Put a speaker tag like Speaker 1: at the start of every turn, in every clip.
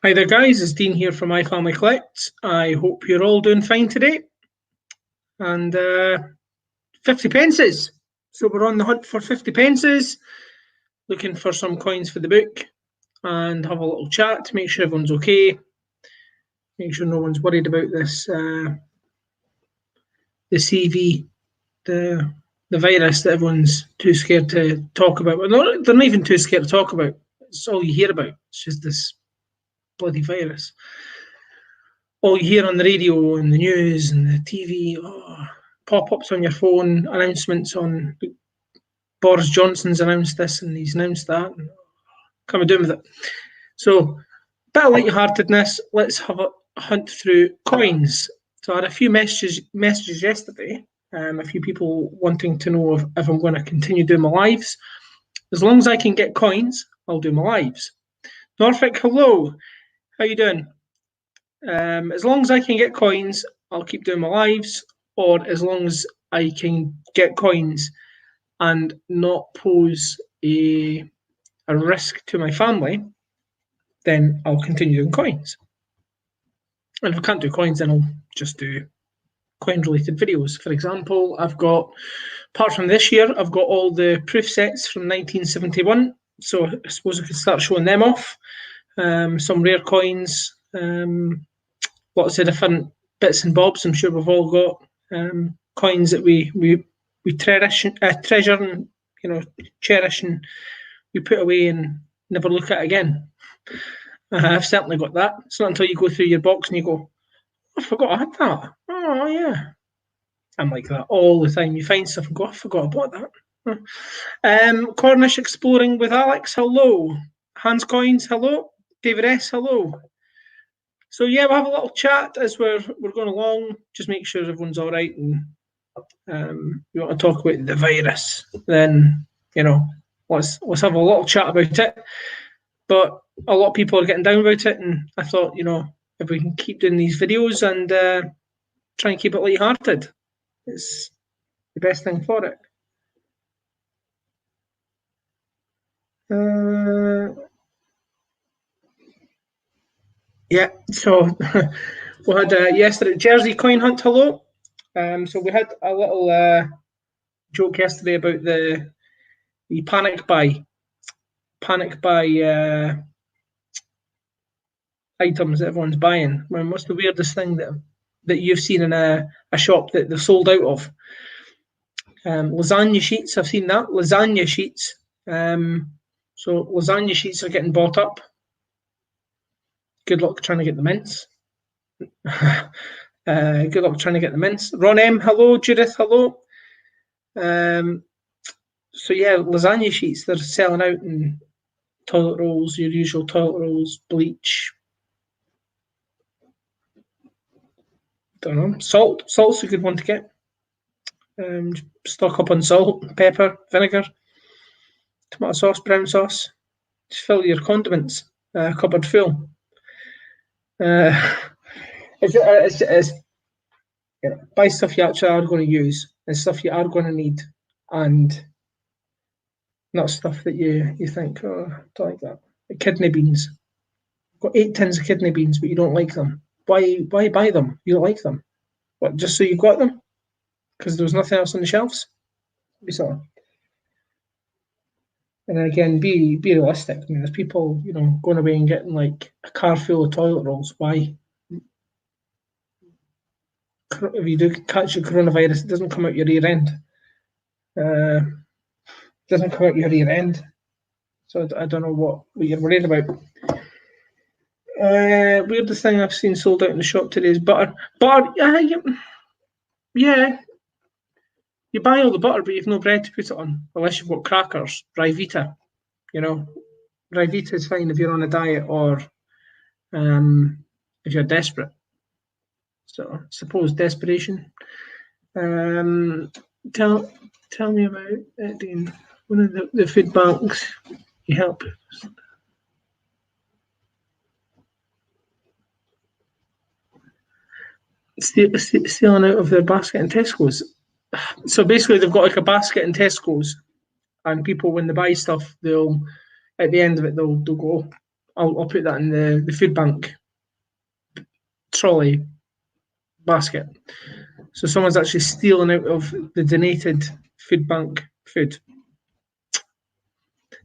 Speaker 1: Hi there guys, it's Dean here from My Family Collects. I hope you're all doing fine today. And 50 pences. So we're on the hunt for 50 pences, looking for some coins for the book, and have a little chat to make sure everyone's okay. Make sure no one's worried about this, the CV, the virus that everyone's too scared to talk about. Well, they're not even too scared to talk about. It's all you hear about. It's just this bloody virus. All you hear on the radio and the news and the TV, pop-ups on your phone, announcements on Boris Johnson's announced this and he's announced that. What am I doing with it? So, bit of lightheartedness. Let's have a hunt through coins. So I had a few messages yesterday. A few people wanting to know if I'm going to continue doing my lives. As long as I can get coins, I'll do my lives. Norfolk, hello. How you doing? As long as I can get coins, I'll keep doing my lives, or as long as I can get coins and not pose a risk to my family, then I'll continue doing coins. And if I can't do coins, then I'll just do coin-related videos. For example, I've got, apart from this year, I've got all the proof sets from 1971, so I suppose I could start showing them off. Some rare coins, lots of different bits and bobs. I'm sure we've all got coins that we treasure and cherish, and we put away and never look at again. I've certainly got that. It's not until you go through your box and you go, I forgot I had that. Oh yeah, I'm like that all the time. You find stuff and go, I forgot I bought that. Cornish Exploring with Alex, hello. Hans Coins, hello. David S, hello. So yeah, we'll have a little chat as we're going along. Just make sure everyone's all right, and we want to talk about the virus. Then let's have a little chat about it. But a lot of people are getting down about it, and I thought if we can keep doing these videos and try and keep it lighthearted, it's the best thing for it. Yeah, so we had yesterday Jersey Coin Hunt. Hello. So we had a little joke yesterday about the panic buy items that everyone's buying. I mean, what's the weirdest thing that you've seen in a shop that they've sold out of? Lasagna sheets. I've seen that. Lasagna sheets. So lasagna sheets are getting bought up. Good luck trying to get the mints. Good luck trying to get the mints. Ron M, hello. Judith, hello. So yeah, lasagna sheets, they're selling out in toilet rolls, your usual toilet rolls, bleach. Don't know. Salt's a good one to get. Stock up on salt, pepper, vinegar, tomato sauce, brown sauce. Just fill your condiments cupboard full. It's buy stuff you actually are going to use and stuff you are going to need, and not stuff that you think, oh, I don't like that. Like kidney beans. I've got 8 tins of kidney beans, but you don't like them. Why buy them? You don't like them. What, just so you got them? Because there was nothing else on the shelves? So, and again, be realistic. I mean, there's people, going away and getting like a car full of toilet rolls. Why? If you do catch the coronavirus, it doesn't come out your rear end. Doesn't come out your rear end. So I don't know what you're worried about. Weirdest thing I've seen sold out in the shop today is butter. Butter, yeah. You buy all the butter, but you've no bread to put it on, unless you've got crackers, Ryvita. Ryvita is fine if you're on a diet or if you're desperate. So I suppose desperation. Tell me about it, Dean. One of the food banks you help. Stealing out of their basket in Tesco's. So basically, they've got like a basket in Tesco's, and people, when they buy stuff, they'll at the end of it they'll go, I'll put that in the food bank trolley basket. So someone's actually stealing out of the donated food bank food.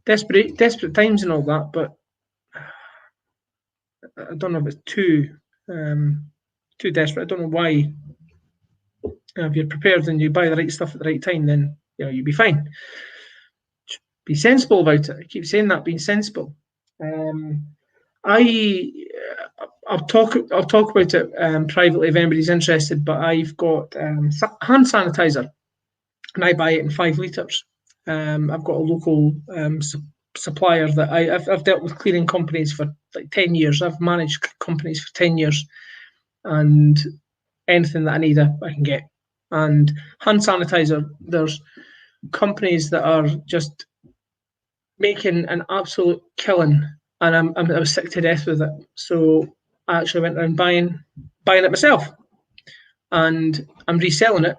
Speaker 1: Desperate times and all that, but I don't know if it's too desperate. I don't know why. If you're prepared and you buy the right stuff at the right time, then you'll be fine. Be sensible about it. I keep saying that, being sensible. I'll talk about it privately if anybody's interested. But I've got hand sanitizer, and I buy it in 5 litres. I've got a local supplier that I've dealt with cleaning companies for like 10 years. I've managed companies for 10 years, and anything that I need, I can get. And hand sanitizer, there's companies that are just making an absolute killing, and I was sick to death with it. So I actually went around buying it myself, and I'm reselling it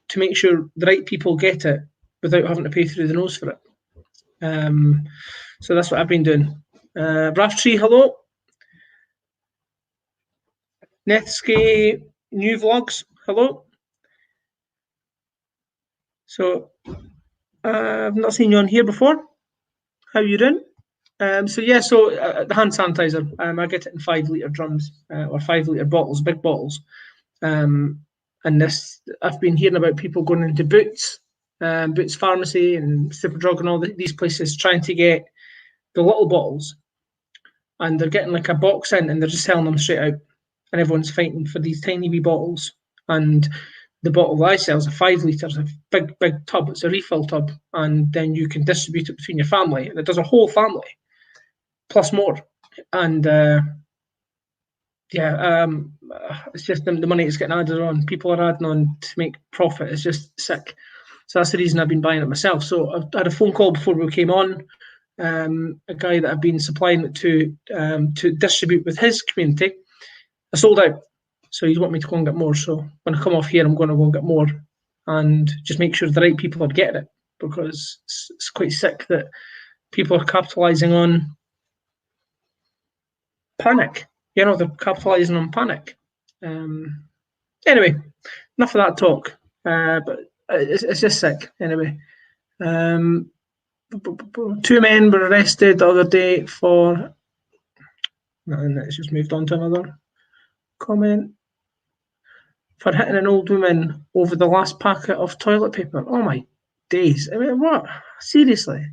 Speaker 1: to make sure the right people get it without having to pay through the nose for it. So that's what I've been doing. Raftree, hello. Netsky new vlogs, hello. So I've not seen you on here before. How you doing? So the hand sanitizer, I get it in 5 litre drums or 5 litre bottles, big bottles. And this, I've been hearing about people going into Boots, Boots Pharmacy and Superdrug and all these places trying to get the little bottles, and they're getting like a box in and they're just selling them straight out, and everyone's fighting for these tiny wee bottles. And the bottle that I sell is a 5 litres, a big tub. It's a refill tub, and then you can distribute it between your family, and it does a whole family plus more. And it's just the money that's getting added on. People are adding on to make profit. It's just sick. So that's the reason I've been buying it myself. So I had a phone call before we came on. A guy that I've been supplying it to distribute with his community. I sold out. So he's wanting me to go and get more. So when I come off here, I'm going to go and get more and just make sure the right people are getting it, because it's quite sick that people are capitalising on panic. They're capitalising on panic. Anyway, enough of that talk. But it's just sick. Anyway, 2 men were arrested the other day for. And it's just moved on to another comment. For hitting an old woman over the last packet of toilet paper. Oh my days. I mean, what? Seriously?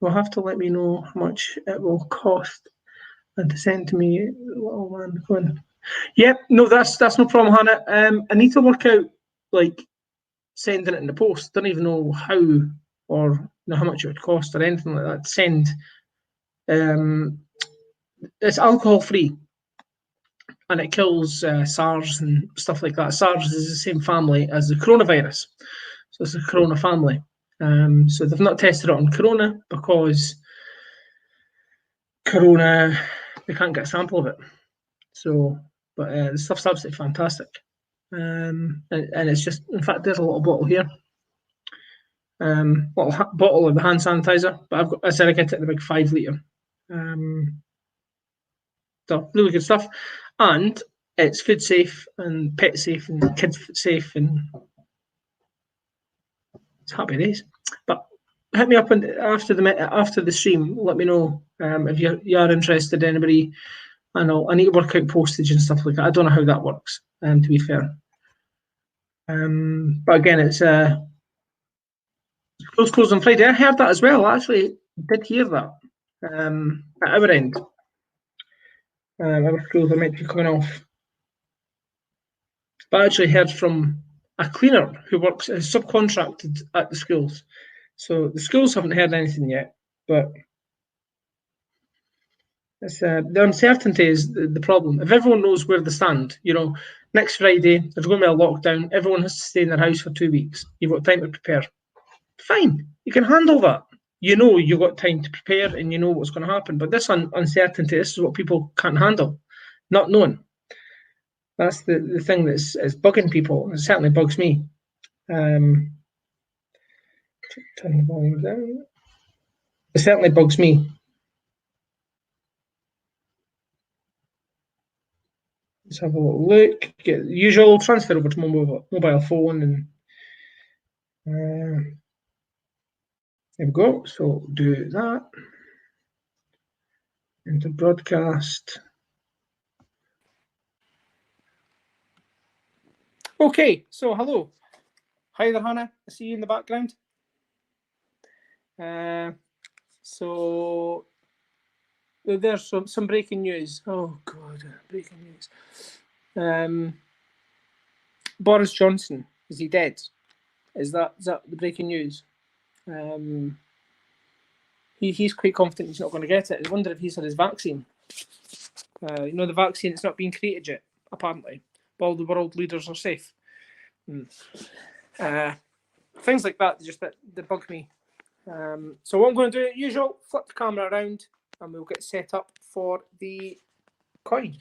Speaker 1: You'll have to let me know how much it will cost and to send to me. Oh man, going. Yep, no, that's no problem, Hannah. I need to work out like sending it in the post. Don't even know how or how much it would cost or anything like that. Send. It's alcohol free, and it kills SARS and stuff like that. SARS is the same family as the coronavirus, so it's a corona family. So they've not tested it on corona because corona, they can't get a sample of it. So, but the stuff's absolutely fantastic. And it's just, in fact, there's a little bottle here. Little bottle of the hand sanitizer, but I said I get it in a big 5 litre. So really good stuff, and it's food safe and pet safe and kid safe, and it's happy days. But hit me up after the stream. Let me know if you are interested. Anybody, I need to work out postage and stuff like that. I don't know how that works. To be fair, but again, it's schools closed on Friday. I heard that as well. I actually did hear that at our end. Our schools are meant to be coming off. But I actually heard from a cleaner who works subcontracted at the schools. So the schools haven't heard anything yet, but it's, the uncertainty is the problem. If everyone knows where they stand, next Friday there's going to be a lockdown. Everyone has to stay in their house for 2 weeks. You've got time to prepare. Fine, you can handle that. You've got time to prepare and you know what's going to happen. But this uncertainty, this is what people can't handle, not knowing. That's the thing that's bugging people. It certainly bugs me. Turn the volume down. It certainly bugs me. Let's have a little look. Get the usual transfer over to mobile phone, and there we go. So do that into broadcast. Okay, so hello. Hi there, Hannah. I see you in the background. So there's some breaking news. Oh God, breaking news. Boris Johnson, is he dead? Is that the breaking news? He's quite confident he's not going to get it. I wonder if he's had his vaccine. The vaccine, it's not being created yet, apparently. But all the world leaders are safe. Things like that just that bug me. So what I'm going to do, usual, flip the camera around and we'll get set up for the coin.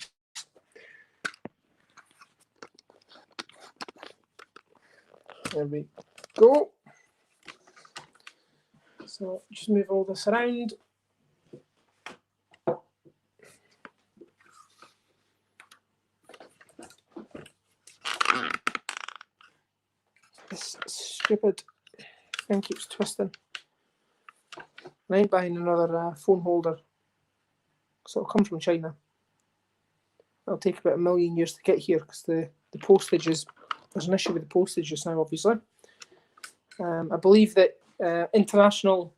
Speaker 1: There we go. So just move all this around. This stupid thing keeps twisting. I ain't buying another phone holder. So it'll come from China. It'll take about 1 million years to get here because the postage is, there's an issue with the postage just now, obviously. I believe that international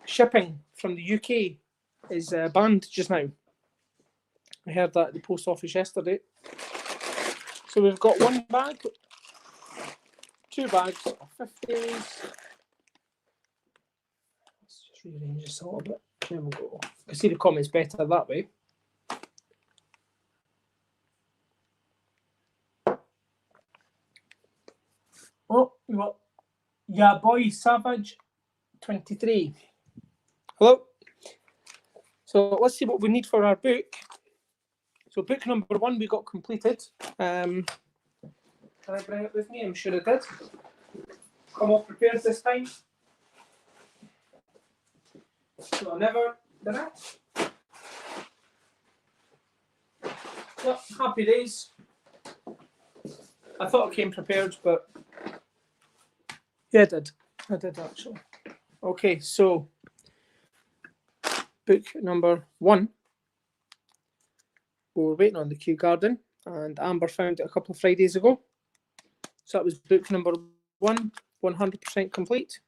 Speaker 1: shipping from the UK is banned just now. I heard that at the post office yesterday. So we've got 1 bag, 2 bags of 50s. Let's just rearrange this a little bit. There we go. I see the comments better that way. Oh, we got Yeah Boy Savage 23. Hello. So let's see what we need for our book. So book number 1 we got completed. Can I bring it with me? I'm sure it did. Come off prepared this time. So I never did it. Well, happy days. I thought I came prepared, but yeah, I did. I did actually. Okay, so book number 1. We were waiting on the Kew Garden, and Amber found it a couple of Fridays ago. So that was book number 1, 100% complete.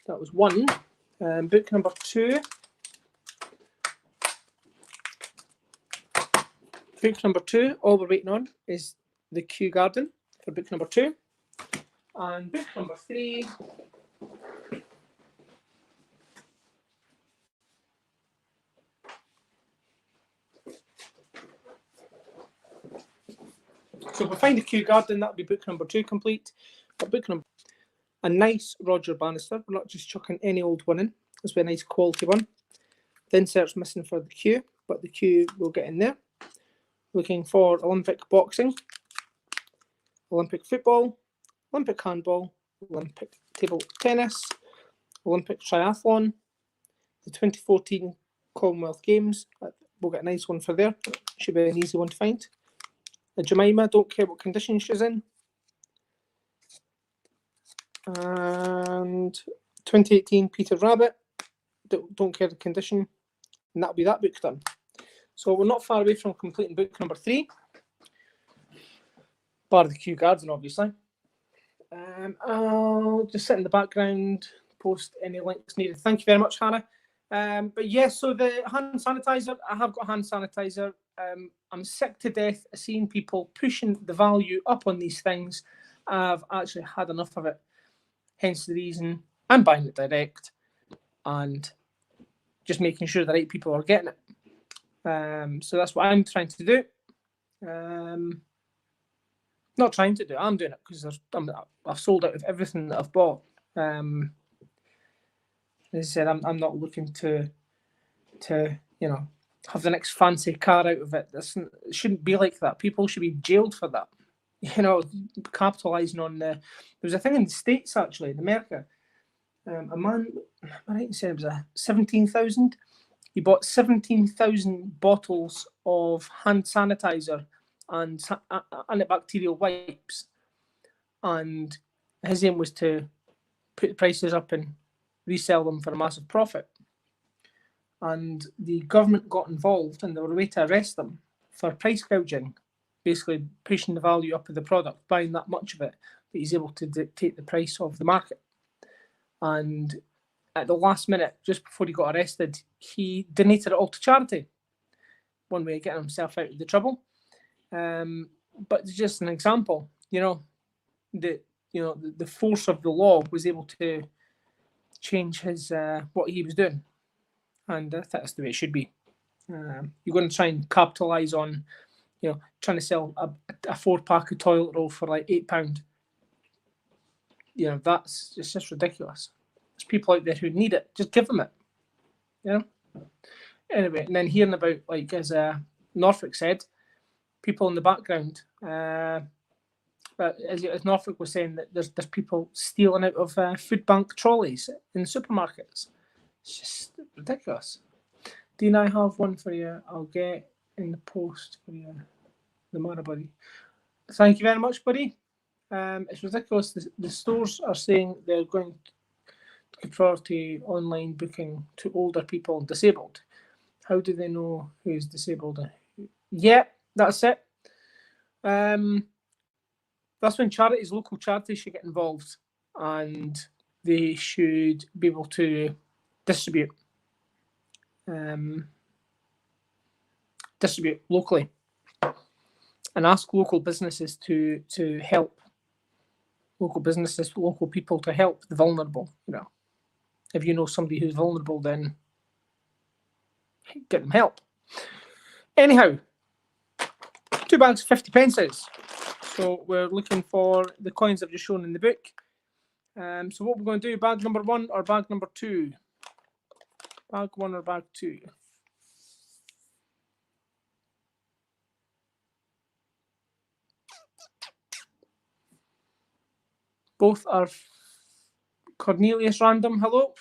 Speaker 1: That was 1. Book number 2. Book number 2, all we're waiting on is the Kew Garden for book number 2. And book number 3. So if we find the Kew Garden, that'll be book number 2 complete. But book number, a nice Roger Bannister. We're not just chucking any old one in. This will be a nice quality one. The insert's missing for the Kew, but the Kew will get in there. Looking for Olympic boxing, Olympic football, Olympic handball, Olympic table tennis, Olympic triathlon, the 2014 Commonwealth Games. We'll get a nice one for there. Should be an easy one to find. The Jemima, don't care what condition she's in. And 2018 Peter Rabbit, don't care the condition. And that'll be that book done. So we're not far away from completing book number 3. Bar the Kew Garden, obviously. I'll just sit in the background, post any links needed. Thank you very much, Hannah. But yes, so the hand sanitizer, I have got hand sanitizer. I'm sick to death of seeing people pushing the value up on these things. I've actually had enough of it. Hence the reason I'm buying it direct and just making sure the right people are getting it. So that's what I'm trying to do. Not trying to do, I'm doing it because I've sold out of everything that I've bought. As I said, I'm not looking to have the next fancy car out of it. It shouldn't be like that. People should be jailed for that. Capitalising on there was a thing in the States, actually, in America. A man, I right in saying it was a 17,000 He bought 17,000 bottles of hand sanitizer and antibacterial wipes, and his aim was to put the prices up and resell them for a massive profit. And the government got involved, and they were a way to arrest them for price gouging, basically pushing the value up of the product, buying that much of it that he's able to dictate the price of the market. And at the last minute, just before he got arrested, he donated it all to charity. One way of getting himself out of the trouble. But it's just an example, the force of the law was able to change his what he was doing, and I think that's the way it should be. You're going to try and capitalise on, trying to sell a 4-pack of toilet roll for like £8. That's just ridiculous. There's people out there who need it. Just give them it. Anyway, and then hearing about, like, as Norfolk said, people in the background. But as Norfolk was saying, that there's people stealing out of food bank trolleys in supermarkets. It's just ridiculous. Dean, I have one for you. I'll get in the post for you, the Mara buddy. Thank you very much, buddy. It's ridiculous. The stores are saying they're going to give priority online booking to older people and disabled. How do they know who's disabled? Yeah, that's it. That's when local charities should get involved, and they should be able to distribute locally and ask local businesses to help local people to help the vulnerable. If you know somebody who's vulnerable, then get them help. Anyhow, 2 bags 50 pences. So we're looking for the coins I've just shown in the book. So what we're going to do, bag number 1 or bag number 2? Bag 1 or bag 2? Both are Cornelius Random. Hello.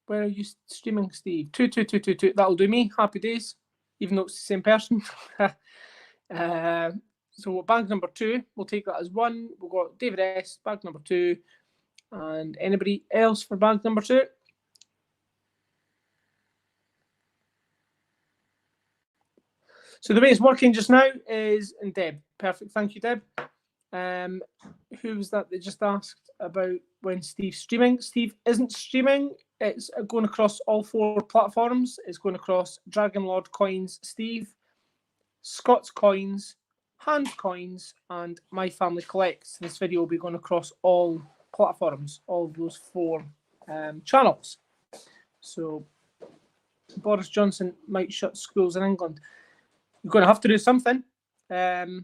Speaker 1: Where are you streaming, Steve? 22222. That'll do me. Happy days. Even though it's the same person. So bag number 2, we'll take that as 1. We've got David S, bag number 2. And anybody else for bag number 2? So the way it's working just now is in Deb. Perfect. Thank you, Deb. Who was that just asked about when Steve's streaming? Steve isn't streaming. It's going across all 4 platforms. It's going across Dragon Lord Coins, Steve, Scott's Coins, Hand Coins, and My Family Collects. This video will be going across all platforms, all of those 4 channels. So Boris Johnson might shut schools in England. You're going to have to do something. We'll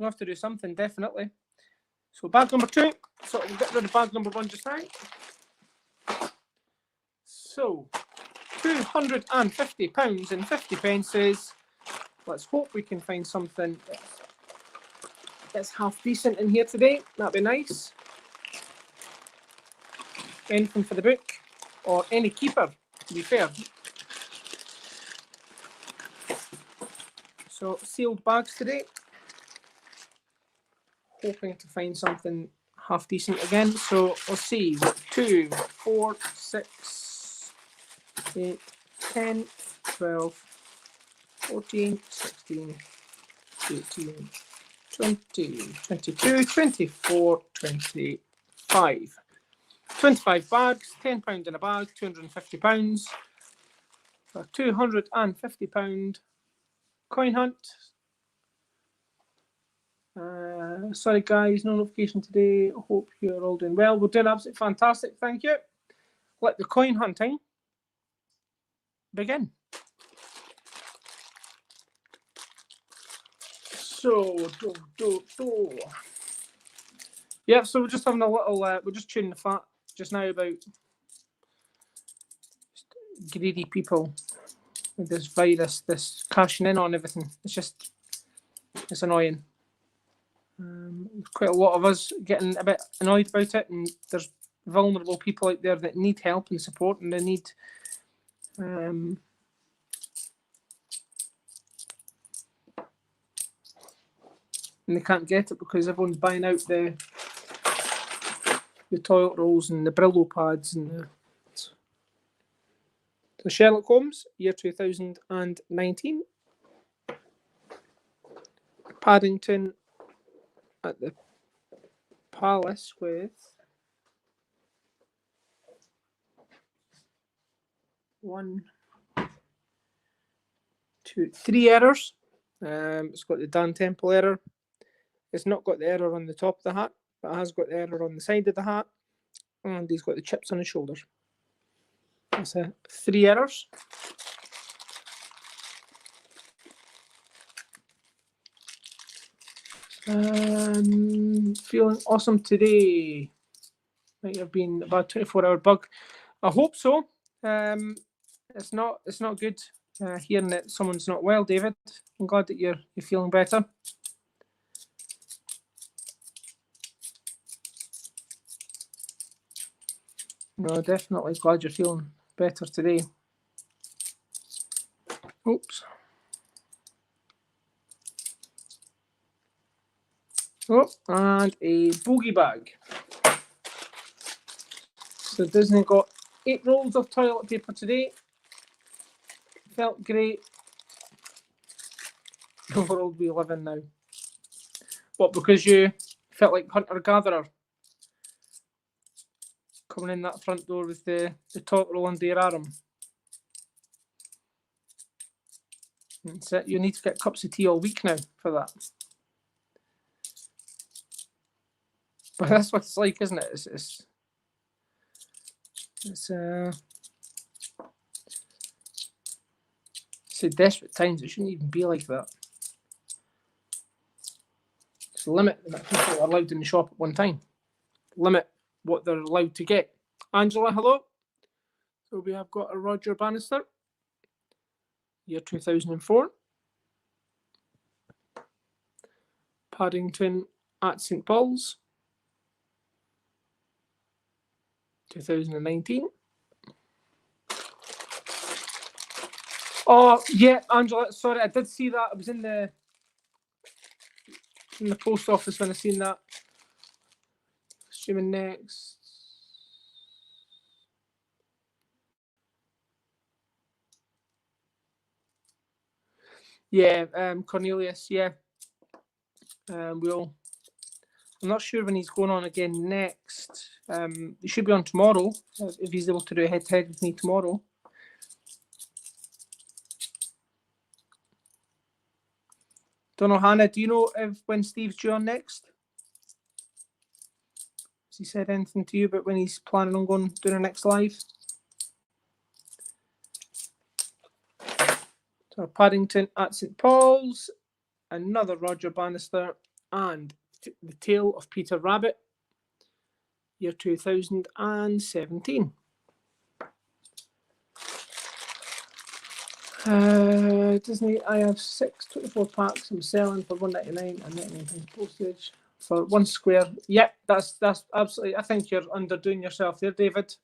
Speaker 1: have to do something, definitely. So bag number 2. So we'll get rid of bag number 1 just now. So £250 and 50 pences. Let's hope we can find something that's half decent in here today. That'd be nice. Anything for the book, or any keeper, to be fair. So sealed bags today. Hoping to find something half decent again. So let's see. 2, 4, 6, 8, 10, 12, 14, 16, 18, 20, 22, 24, 25. 25 bags, £10 in a bag, £250. A £250 coin hunt. Sorry guys, no notification today. Hope you're all doing well. We're doing absolutely fantastic, thank you. Let the coin hunting begin. So, yeah, so we're just having a little, we're just tuning the fat just now about greedy people with this virus, this cashing in on everything. It's annoying. Quite a lot of us getting a bit annoyed about it, and there's vulnerable people out there that need help and support, and they need and they can't get it because everyone's buying out the toilet rolls and the Brillo pads and the Sherlock Holmes, year 2019. Paddington at the Palace with 1, 2, 3 errors. It's got the Dan Temple error. It's not got the error on the top of the hat, but it has got the error on the side of the hat, and he's got the chips on his shoulders. That's 3 errors. Feeling awesome today. Might have been about a 24-hour bug. I hope so. It's not good hearing that someone's not well, David. I'm glad that you're feeling better. No, definitely glad you're feeling better today. Oops. Oh, and a bogey bag. So Disney got 8 rolls of toilet paper today. Felt great. The world we live in now. What, because you felt like hunter-gatherer? Coming in that front door with the toilet roll under your arm. That's it. You need to get cups of tea all week now for that. But that's what it's like, isn't it? It's desperate times. It shouldn't even be like that. Just limit the amount of people are allowed in the shop at one time. Limit what they're allowed to get. Angela, hello. So we have got a Roger Bannister, year 2004. Paddington at St Paul's, 2019. Oh, yeah, Angela, sorry, I did see that. I was in the post office when I seen that. Streaming next. Yeah, Cornelius, yeah. I'm not sure when he's going on again next. He should be on tomorrow, if he's able to do a head-to-head with me tomorrow. Don't know, Hannah, do you know when Steve's due on next? Has he said anything to you about when he's planning on doing the next live? So Paddington at St Paul's, another Roger Bannister, and The Tale of Peter Rabbit, year 2017. Disney, I have 6 24 packs I'm selling for $1.99 and £99 postage for 1 square. Yeah, that's absolutely. I think you're underdoing yourself there, David.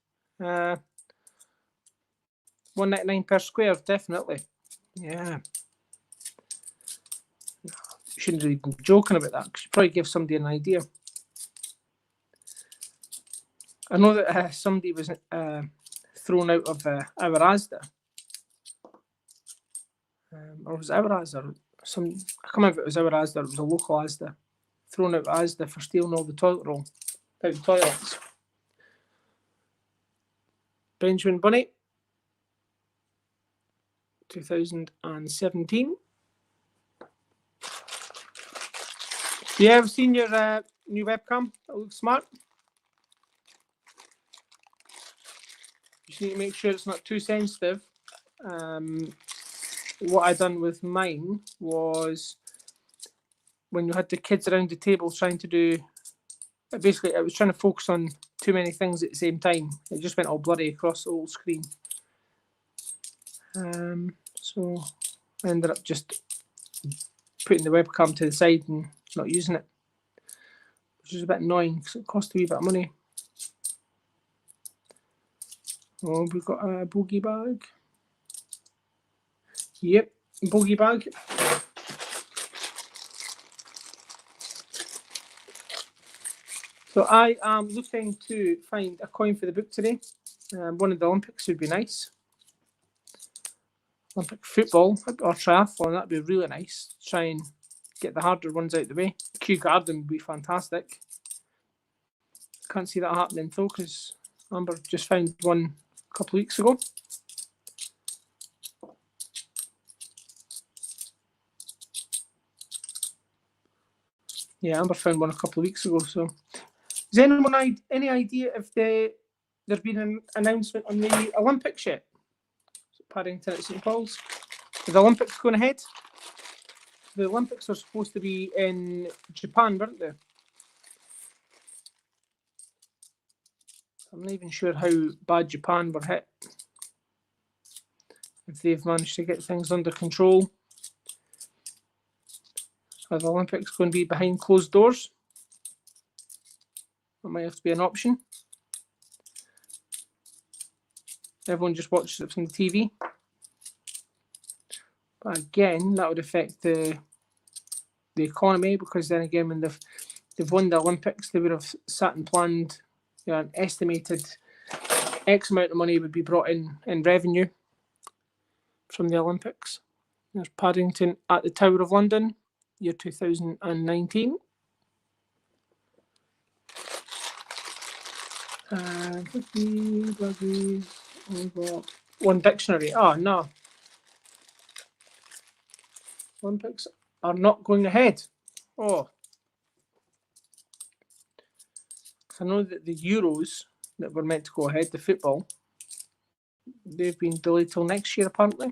Speaker 1: $1.99 per square, definitely. Yeah. You shouldn't really be joking about that because you probably give somebody an idea. I know that somebody was thrown out of our Asda. Or was it our Asda? I can't remember if it was our Asda or it was a local Asda. Thrown out of Asda for stealing all the toilet roll out of toilets. Benjamin Bunny, 2017. Yeah, I've seen your new webcam. It looks smart. You just need to make sure it's not too sensitive. What I done with mine was when you had the kids around the table trying to do, basically I was trying to focus on too many things at the same time. It just went all bloody across the whole screen. So I ended up just putting the webcam to the side and not using it, which is a bit annoying because it cost a wee bit of money. Oh, we've got a bogey bag. Yep, bogey bag. So I am looking to find a coin for the book today. One of the Olympics would be nice. Olympic football or triathlon, that'd be really nice. Try and get the harder ones out of the way. Kew Garden would be fantastic. Can't see that happening though, because Amber just found one a couple of weeks ago. Yeah, Amber found one a couple of weeks ago. So, does anyone any idea if there's been an announcement on the Olympics yet? Paddington at St Paul's. Is the Olympics going ahead? The Olympics are supposed to be in Japan, weren't they? I'm not even sure how bad Japan were hit. If they've managed to get things under control. Are the Olympics going to be behind closed doors? That might have to be an option. Everyone just watches it from the TV. But again, that would affect the economy, because then again, when they've won the Olympics, they would have sat and planned, an estimated X amount of money would be brought in revenue from the Olympics. There's Paddington at the Tower of London, year 2019. One dictionary. Oh no. Olympics are not going ahead. Oh. I know that the Euros that were meant to go ahead, the football, they've been delayed till next year apparently.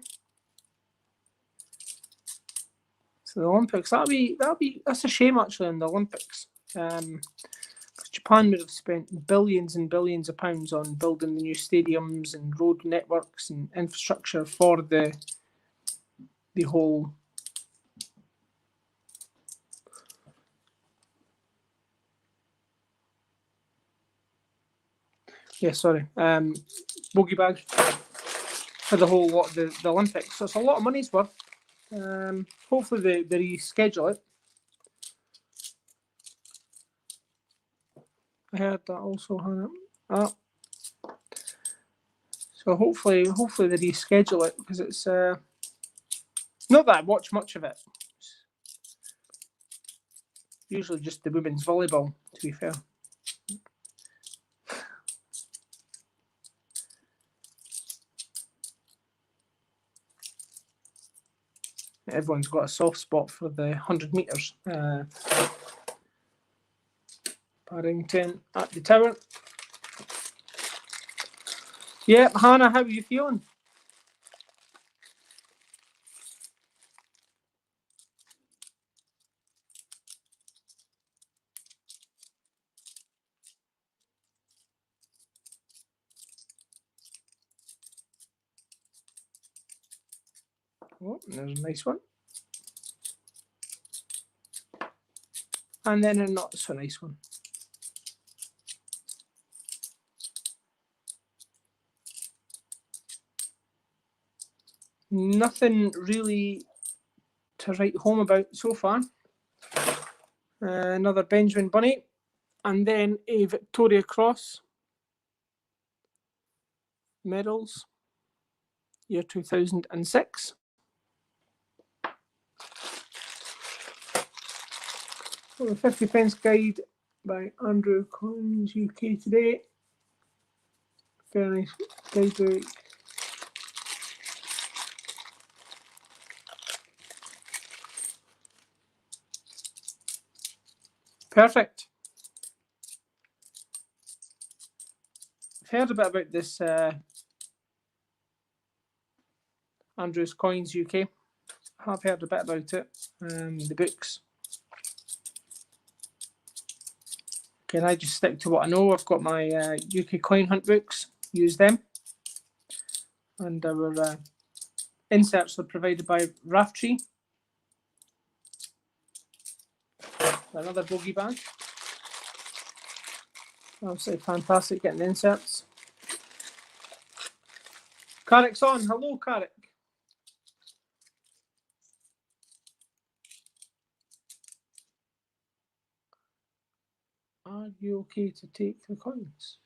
Speaker 1: So the Olympics, that's a shame actually in the Olympics. Japan would have spent billions and billions of pounds on building the new stadiums and road networks and infrastructure for the whole bogey bag for the whole lot of the Olympics. So it's a lot of money's worth. Hopefully they reschedule it. I heard that also, Hannah. So hopefully they reschedule it, because it's not that I watch much of it. Usually just the women's volleyball, to be fair. Everyone's got a soft spot for the 100 metres. Paddington at the Tower. Yeah, Hannah, how are you feeling? Oh, there's a nice one. And then a not so nice one. Nothing really to write home about so far. Another Benjamin Bunny, and then a Victoria Cross medals, year 2006. Well, the 50p guide by Andrew Collins, UK Today. Very nice guidebook. Perfect. I've heard a bit about this Andrew's Coins UK. I have heard a bit about it. The books. Can I just stick to what I know? I've got my UK Coin Hunt books. Use them. And our inserts are provided by Raftree. Another bogey bag. Absolutely fantastic getting the inserts. Carrick's on. Hello, Carrick. Are you okay to take the coins?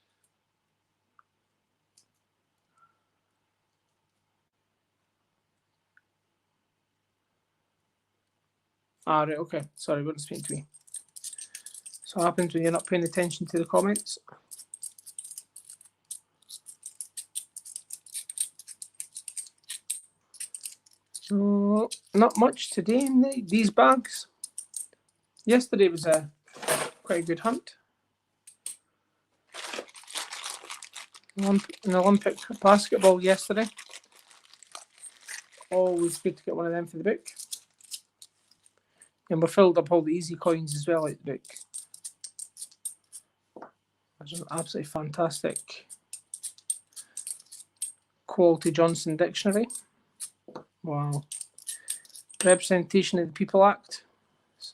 Speaker 1: Ah, right, okay. Sorry, wouldn't speak to me. So what happens when you're not paying attention to the comments? So, not much today in these bags. Yesterday was quite a good hunt. An Olympic basketball yesterday. Always good to get one of them for the book. And we filled up all the easy coins as well out the book. There's an absolutely fantastic quality Johnson dictionary. Wow. Representation of the People Act. It's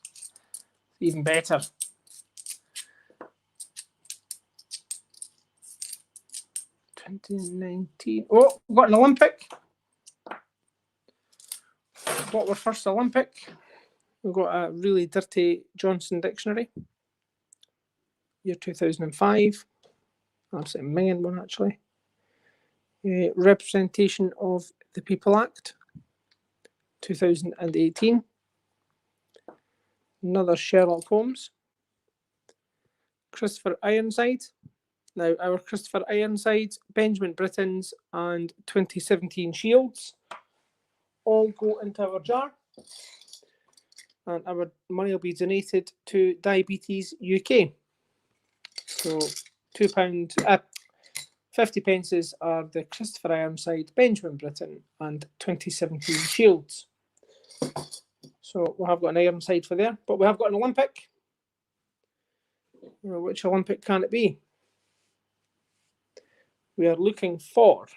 Speaker 1: even better. (2019). Oh, we've got an Olympic. What our first Olympic? We've got a really dirty Johnson dictionary. Year 2005. Absolutely minging one, actually. Representation of the People Act. 2018. Another Sherlock Holmes. Christopher Ironside. Now, our Christopher Ironsides, Benjamin Britten's, and 2017 Shields all go into our jar. And our money will be donated to Diabetes UK. So £2, 50 pences are the Christopher Ironside, Benjamin Britten, and 2017 Shields. So we have got an Ironside for there, but we have got an Olympic. Which Olympic can it be? We are looking for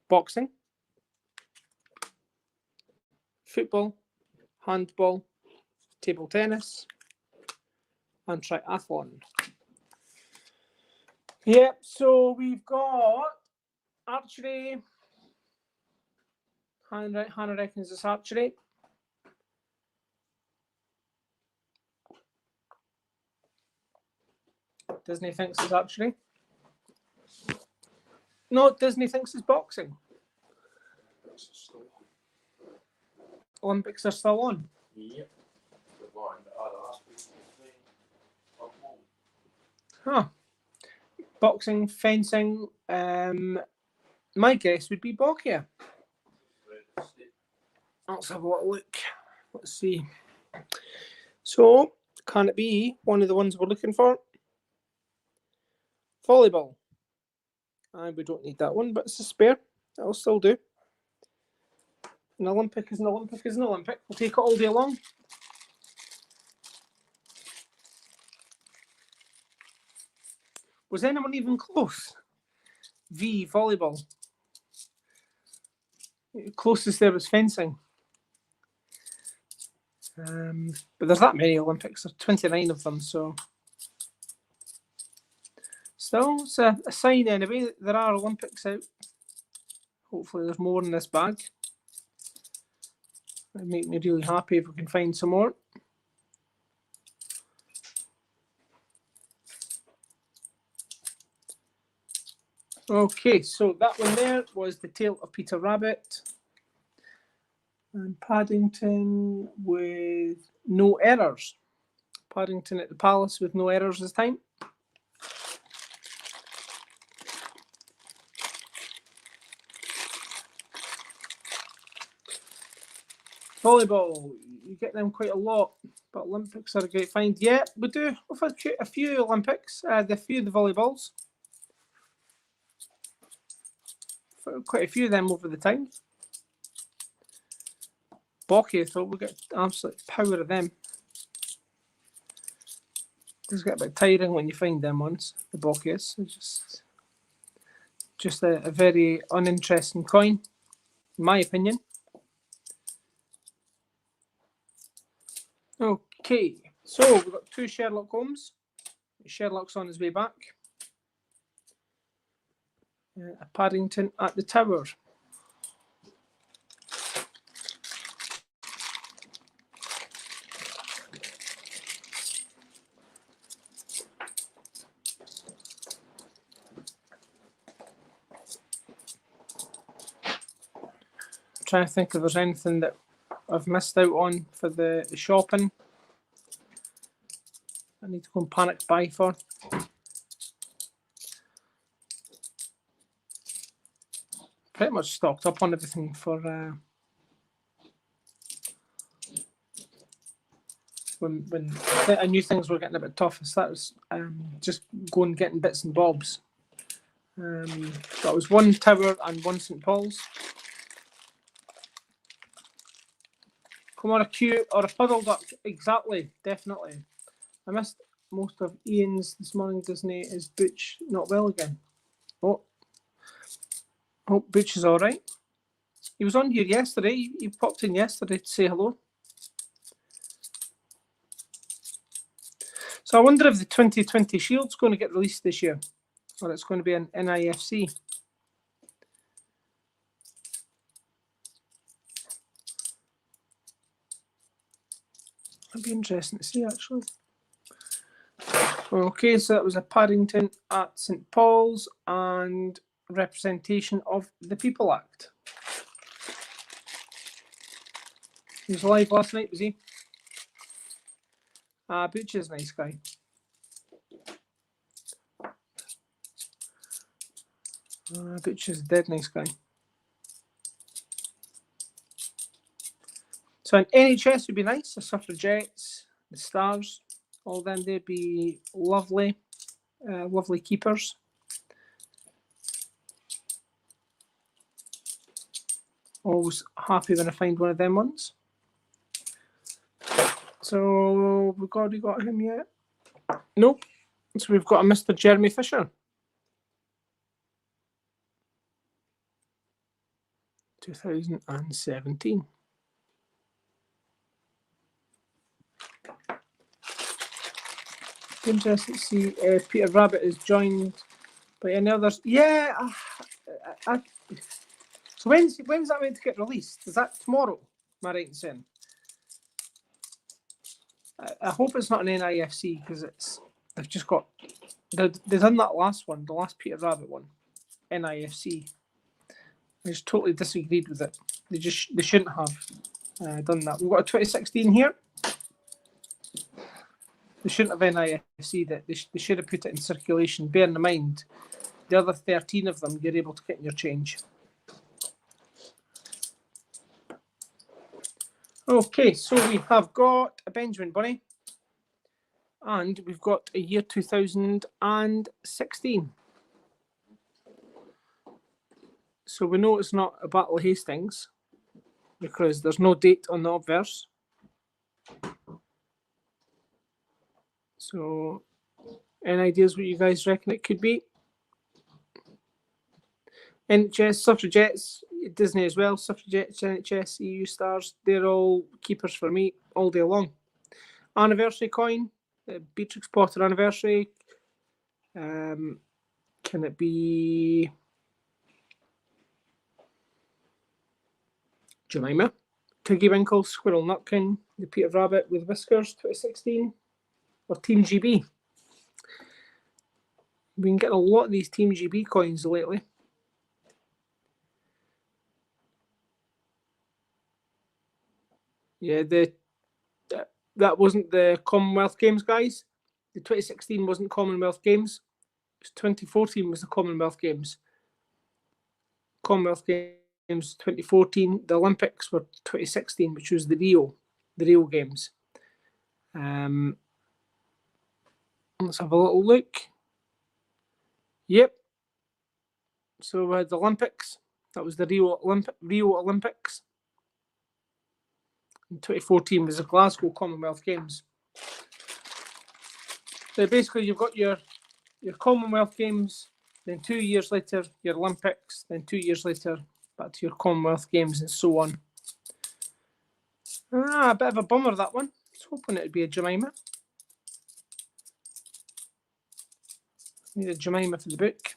Speaker 1: boxing, football, handball, table tennis, and triathlon. Yep, so we've got archery. Hannah reckons it's archery. Disney thinks it's archery. No, Disney thinks it's boxing. Olympics are still on. Yep. Huh. Boxing, fencing. My guess would be Boccia. Let's have a little look. Let's see. So, can it be one of the ones we're looking for? Volleyball. And we don't need that one, but it's a spare. That'll still do. An Olympic is an Olympic is an Olympic. We'll take it all day long. Was anyone even close? V, volleyball. Closest there was fencing. But there's that many Olympics. There's 29 of them, so still, it's a sign anyway. There are Olympics out. Hopefully there's more in this bag. It'd make me really happy if we can find some more. Okay, so that one there was The Tale of Peter Rabbit. And Paddington with no errors. Paddington at the Palace with no errors this time. Volleyball, you get them quite a lot, but Olympics are a great find. Yeah, we do. We've had a few Olympics, a few of the volleyballs. Quite a few of them over the time. Boccia, though, we get absolute power of them. Does get a bit tiring when you find them ones, the Boccias. Just a very uninteresting coin, in my opinion. Okay, so we've got two Sherlock Holmes. Sherlock's on his way back. Paddington at the Tower. Trying to think if there's anything that I've missed out on for the shopping. I need to go and panic buy for. Pretty much stocked up on everything for when I knew things were getting a bit tough. I started just going and getting bits and bobs. That was one Tower and one St Paul's. Come on, a queue or a puddle duck. Exactly, definitely. I missed most of Ian's this morning, doesn't he? Is Butch not well again? Oh, hope Butch is all right. He was on here yesterday. He popped in yesterday to say hello. So I wonder if the 2020 Shield's going to get released this year, or it's going to be an NIFC. That'd be interesting to see, actually. Okay, so that was a Paddington at St Paul's and representation of the People Act. He was live last night, was he? Butch is a nice guy. Butch is a dead nice guy. So an NHS would be nice, the suffragettes, the stars, all them, they'd be lovely, lovely keepers. Always happy when I find one of them ones. So we've already got him yet? Nope. So we've got a Mr. Jeremy Fisher. 2017. Interesting to see Peter Rabbit is joined by any others. Yeah. So when's that meant to get released? Is that tomorrow? Am I right in saying? I hope it's not an NIFC because they've just got they've done that last one, the last Peter Rabbit one, NIFC. I just totally disagreed with it. They shouldn't have done that. We've got a 2016 here. They shouldn't have NIFC that. They should have put it in circulation. Bearing in mind, the other 13 of them you're able to get in your change. Okay, so we have got a Benjamin Bunny, and we've got a year 2016. So we know it's not a Battle of Hastings because there's no date on the obverse. So, any ideas what you guys reckon it could be? NHS, suffragettes, Disney as well, suffragettes, NHS, EU stars, they're all keepers for me all day long. Anniversary coin, Beatrix Potter anniversary. Can it be Jemima? Tiggy Winkle, Squirrel Nutkin, the Peter Rabbit with Whiskers, 2016. Or Team GB. We've been getting a lot of these Team GB coins lately. Yeah, that wasn't the Commonwealth Games, guys. The 2016 wasn't Commonwealth Games. It was 2014 was the Commonwealth Games. Commonwealth Games 2014. The Olympics were 2016, which was the Rio Games. Let's have a little look. Yep. So we had the Olympics. That was the Rio Olympics. In 2014 was the Glasgow Commonwealth Games. So basically you've got your Commonwealth Games, then 2 years later your Olympics, then 2 years later back to your Commonwealth Games and so on. A bit of a bummer that one. I was hoping it would be a Jemima. Need a Jemima for the book.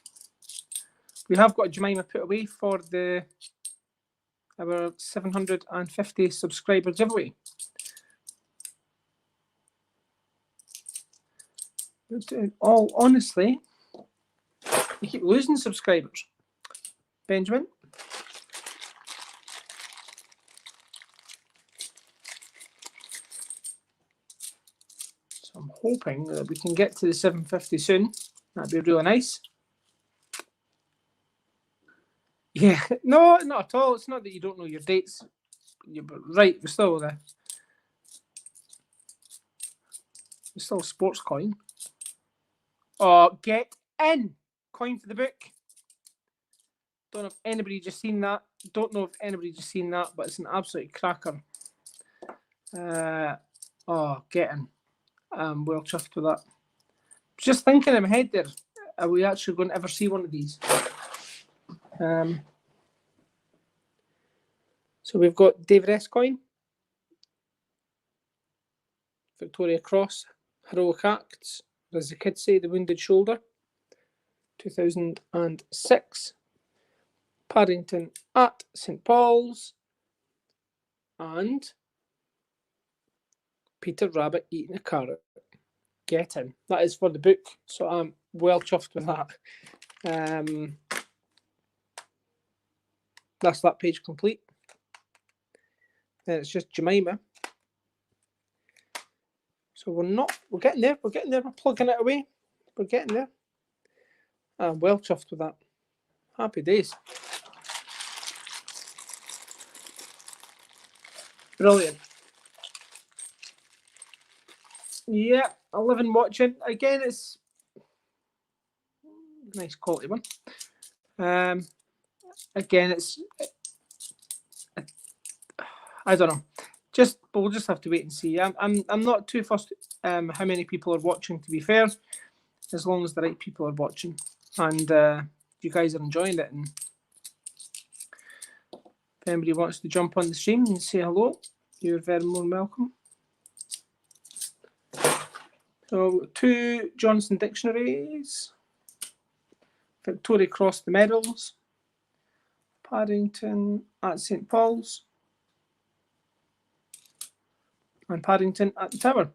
Speaker 1: we have got a Jemima put away for our 750 subscriber giveaway. All honestly, you keep losing subscribers. Benjamin. So I'm hoping that we can get to the 750 soon. That'd be really nice. Yeah, no, not at all. It's not that you don't know your dates. You're right, we're still there. We're still a sports coin. Oh, get in! Coin for the book. Don't know if anybody just seen that. Don't know if anybody just seen that, but it's an absolute cracker. Oh, get in. I'm well chuffed with that. Just thinking in my head there, are we actually going to ever see one of these? So we've got David S. coin, Victoria Cross, Heroic Acts, as the kids say, the Wounded Shoulder, 2006, Paddington at St. Paul's, and Peter Rabbit eating a carrot. Get in. That is for the book, so I'm well chuffed with that. That's that page complete. Then it's just Jemima. So we're getting there. We're plugging it away. We're getting there. I'm well chuffed with that. Happy days. Brilliant. Yeah, I live and watching. Again, it's a nice quality one. Again, it's I don't know. We'll just have to wait and see. I'm not too fussed how many people are watching, to be fair, as long as the right people are watching and you guys are enjoying it. And if anybody wants to jump on the stream and say hello, you're very more welcome. So 2 Johnson dictionaries, Victoria Cross the medals, Paddington at St. Paul's, and Paddington at the Tower.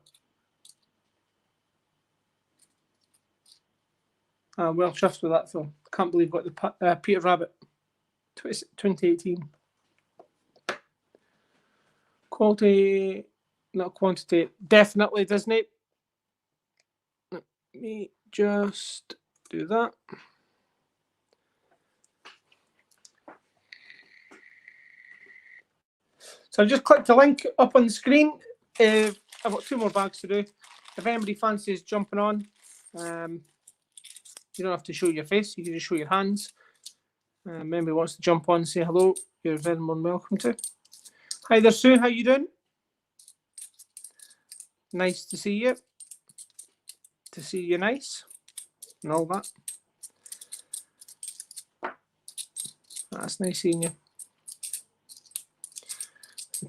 Speaker 1: Well chuffed with that, Phil. Can't believe got the Peter Rabbit 2018. Quality, not quantity. Definitely Disney. Let me just do that. So I've just clicked the link up on the screen. I've got 2 more bags to do. If anybody fancies jumping on, you don't have to show your face. You can just show your hands. Anybody wants to jump on and say hello, you're very more welcome to. Hi there, Sue. How you doing? Nice to see you. To see you nice and all that. That's nice seeing you.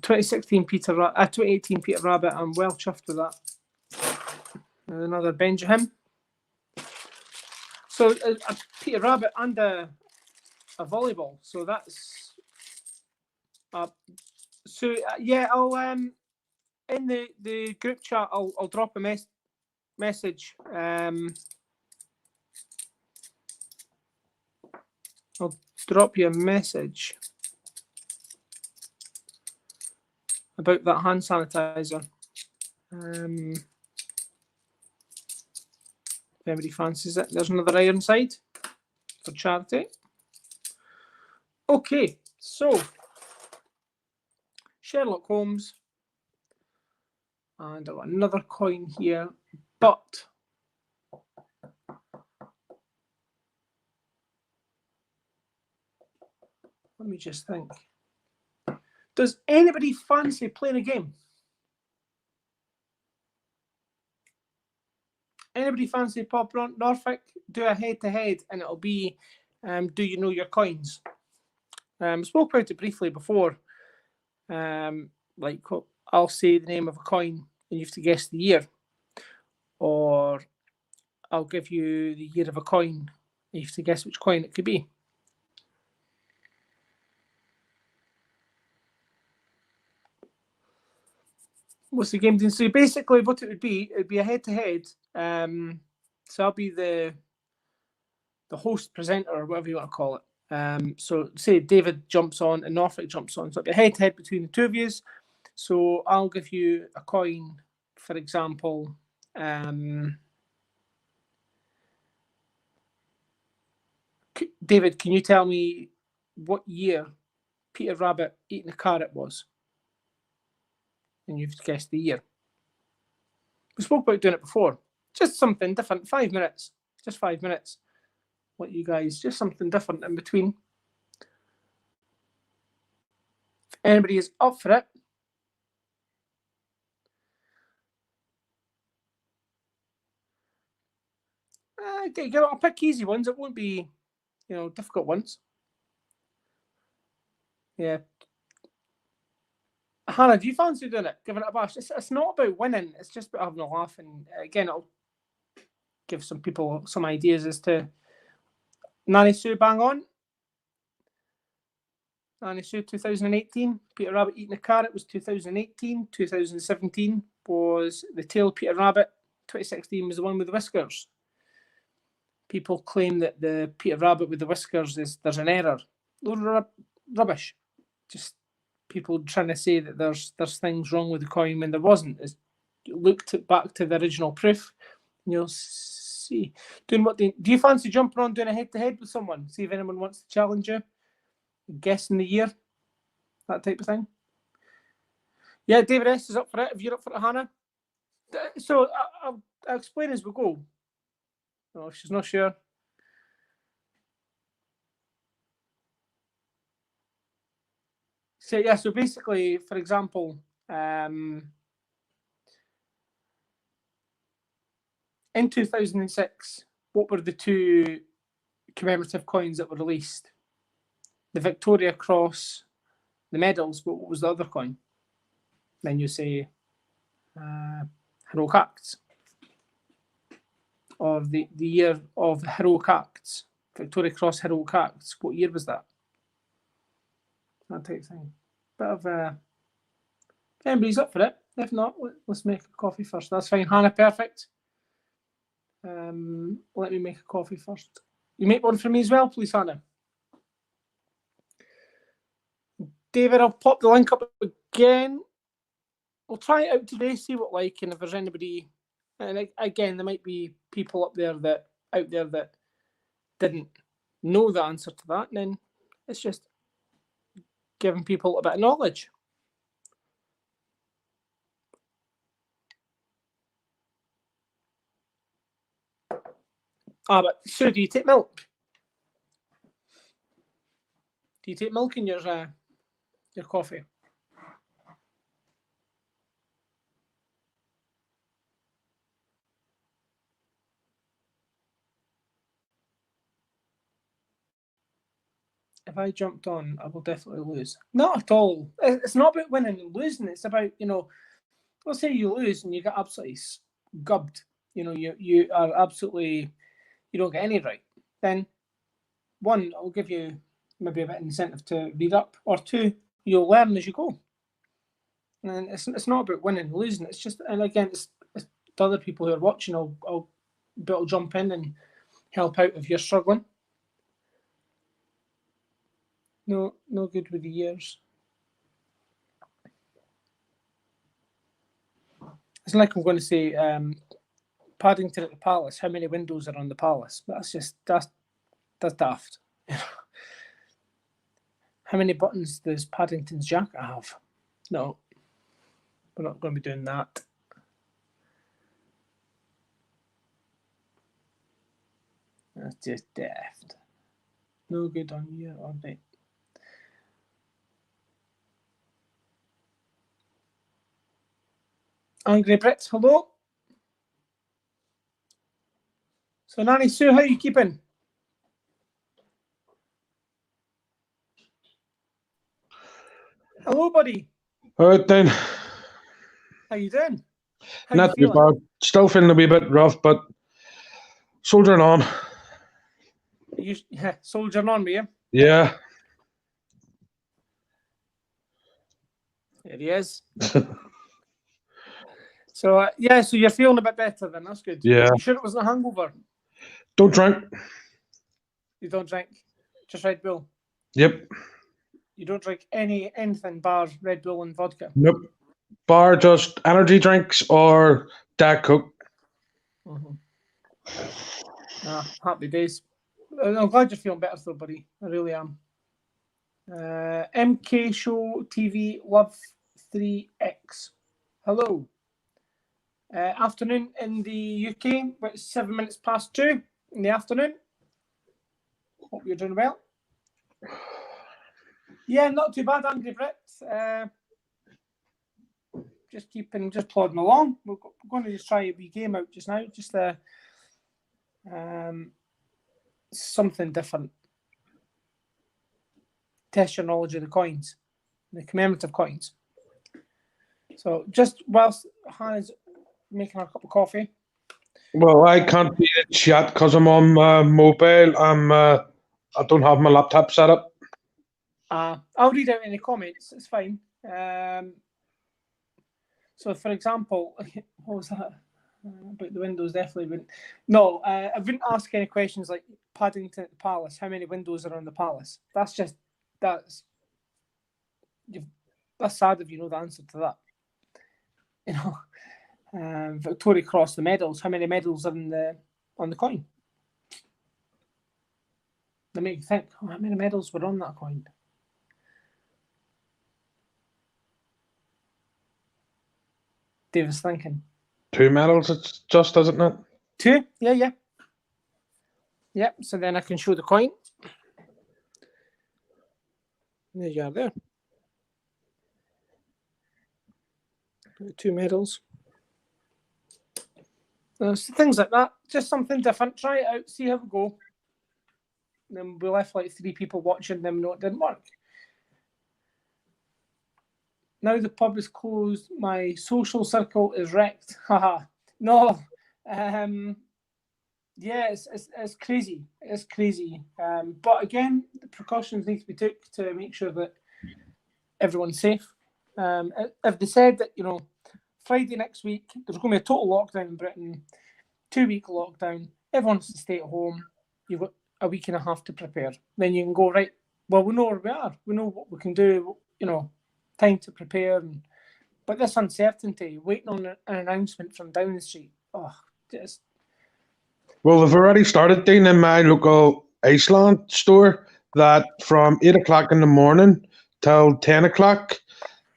Speaker 1: 2018 Peter Rabbit. I'm well chuffed with that. Another Benjamin. So a Peter Rabbit and a volleyball. So that's so yeah. I'll in the group chat. I'll drop a message. I'll drop you a message about that hand sanitizer. If anybody fancies it, there's another Ironside for charity. Okay, so Sherlock Holmes, and I've got another coin here, but let me just think. Does anybody fancy playing a game? Anybody fancy pop Norfolk? Do a head-to-head, and it'll be do you know your coins? Spoke about it briefly before. Like I'll say the name of a coin, and you have to guess the year, or I'll give you the year of a coin, and you have to guess which coin it could be. what's the game doing? So basically, what it would be a head-to-head. So I'll be the host, presenter, or whatever you want to call it. So say David jumps on and Norfolk jumps on. So it'll be a head-to-head between the two of you. So I'll give you a coin, for example. David, can you tell me what year Peter Rabbit eating a carrot was? And you've guessed the year. We spoke about doing it before. Just something different. 5 minutes. Just 5 minutes. What you guys, just something different in between. If anybody is up for it. I'll pick easy ones. It won't be, difficult ones. Yeah. Hannah, do you fancy doing it? Giving it a bash? It's not about winning. It's just about having a laugh. And again, it'll give some people some ideas as to Nanny Sue bang on. Nanny Sue 2018. Peter Rabbit eating a carrot was 2018. 2017 was The Tale of Peter Rabbit. 2016 was the one with the whiskers. People claim that the Peter Rabbit with the whiskers there's an error. Rubbish. Just people trying to say that there's things wrong with the coin when there wasn't. Look back to the original proof, and you'll see. Do you fancy jumping on doing a head-to-head with someone? See if anyone wants to challenge you. Guessing the year, that type of thing. Yeah, David S is up for it. If you're up for it, Hannah. So I'll explain as we go. Oh, she's not sure. So basically, for example, in 2006, what were the two commemorative coins that were released? The Victoria Cross, the medals, but what was the other coin? Then you say heroic acts. Or the year of the heroic acts. Victoria Cross heroic acts. What year was that? That type of thing. Bit of if anybody's up for it. If not, let's make a coffee first. That's fine. Hannah, perfect. Let me make a coffee first. You make one for me as well, please, Hannah. David, I'll pop the link up again. We'll try it out today, see what like, and if there's anybody, and again, there might be people out there that didn't know the answer to that, and then it's just giving people a bit of knowledge. But Sue, do you take milk? Do you take milk in your coffee? If I jumped on, I will definitely lose. Not at all. It's not about winning and losing. It's about, let's say you lose and you get absolutely gubbed. You are absolutely, you don't get any right. Then, one, I'll give you maybe a bit of incentive to read up, or two, you'll learn as you go. And it's not about winning and losing. It's just, and again, it's the other people who are watching. I'll jump in and help out if you're struggling. No good with the years. It's like I'm going to say Paddington at the Palace. How many windows are on the Palace? That's daft. How many buttons does Paddington's jacket have? No, we're not going to be doing that. That's just daft. No good on year or date. Angry Brits, hello. So Nanny Sue, how are you keeping? Hello, buddy.
Speaker 2: All right then.
Speaker 1: How you doing?
Speaker 2: Not too bad. Still feeling a wee bit rough, but soldiering on.
Speaker 1: Soldiering on, were you?
Speaker 2: Yeah.
Speaker 1: There he is. So so you're feeling a bit better then. That's good.
Speaker 2: Yeah.
Speaker 1: You sure it wasn't a hangover?
Speaker 2: Don't drink.
Speaker 1: You don't drink, just Red Bull.
Speaker 2: Yep.
Speaker 1: You don't drink anything bar Red Bull and vodka.
Speaker 2: Nope. Bar just energy drinks or Diet Coke.
Speaker 1: Happy days. I'm glad you're feeling better though, buddy. I really am. MK Show TV Love 3X. Hello. Afternoon in the UK, about 7 minutes past 2 in the afternoon. Hope you're doing well. Yeah, not too bad, Angry Brit. Just plodding along. We're going to just try a wee game out just now. Just something different. Test your knowledge of the coins, the commemorative coins. So just whilst Hannah's making her cup of coffee.
Speaker 2: Well, I can't see the chat because I'm on mobile. I don't have my laptop set up.
Speaker 1: I'll read out any comments. It's fine. So, for example, what was that? About the windows, definitely wouldn't. No, I wouldn't ask any questions like Paddington Palace. How many windows are on the palace? That's sad if you know the answer to that. You know, Victoria Cross, the medals. How many medals are on the coin? They make you think, how many medals were on that coin? David's thinking.
Speaker 2: 2 medals, it's just, isn't it?
Speaker 1: 2? Yeah. Yep, so then I can show the coin. There you are there. 2 medals. So things like that. Just something different. Try it out, see how we go. Then we left like 3 people watching, then we know it didn't work. Now the pub is closed. My social circle is wrecked. Haha. No. Yeah, it's crazy. It's crazy. But again, the precautions need to be took to make sure that everyone's safe. If they said that, you know, Friday next week, there's going to be a total lockdown in Britain, 2-week lockdown, everyone has to stay at home, you've got a week and a half to prepare. Then you can go, right, well, we know where we are. We know what we can do, you know, time to prepare. But this uncertainty, waiting on an announcement from Downing Street, just...
Speaker 2: Well, they've already started, Dean, in my local Iceland store that from 8 o'clock in the morning till 10 o'clock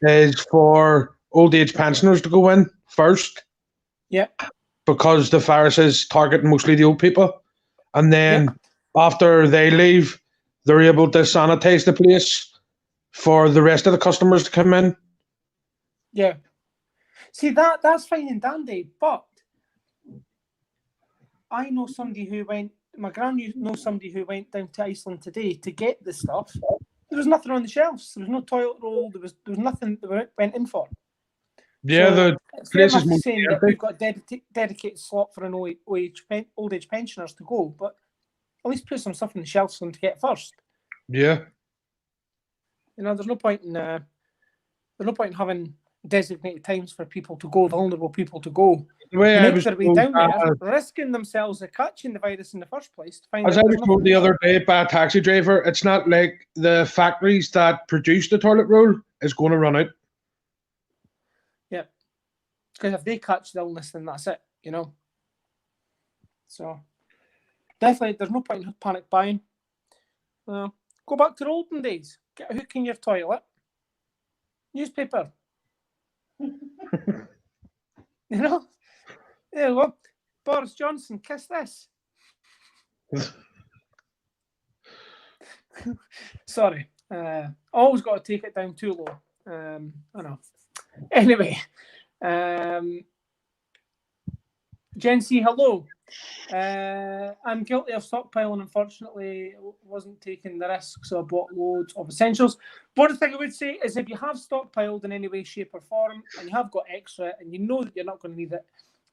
Speaker 2: is for old age pensioners to go in first.
Speaker 1: Yeah.
Speaker 2: Because the virus is targeting mostly the old people. And then after they leave, they're able to sanitize the place for the rest of the customers to come in.
Speaker 1: Yeah. See, that's fine and dandy, but I know somebody who went, my gran knows somebody who went down to Iceland today to get the stuff. There was nothing on the shelves. There was no toilet roll. There was nothing they went in for.
Speaker 2: Yeah,
Speaker 1: so
Speaker 2: the place is mostly
Speaker 1: saying that we've got a dedicated slot for an old age pensioners to go, but at least put some stuff on the shelves for them to get first.
Speaker 2: Yeah.
Speaker 1: You know, there's no point in having designated times for people to go, vulnerable people to go.
Speaker 2: The way
Speaker 1: I was their way down there, risking themselves of catching the virus in the first place.
Speaker 2: As I was told the other day by a taxi driver, it's not like the factories that produce the toilet roll is going to run out.
Speaker 1: Yeah. Because if they catch the illness, then that's it, you know. So, definitely, there's no point in panic buying. Go back to the olden days. Get a hook in your toilet. Newspaper. You know? There you go. Boris Johnson, kiss this. Sorry. Always got to take it down too low. I know. Anyway. Gen C, hello. I'm guilty of stockpiling. Unfortunately, wasn't taking the risk, so I bought loads of essentials. One thing I would say is if you have stockpiled in any way, shape, or form, and you have got extra, and you know that you're not going to need it,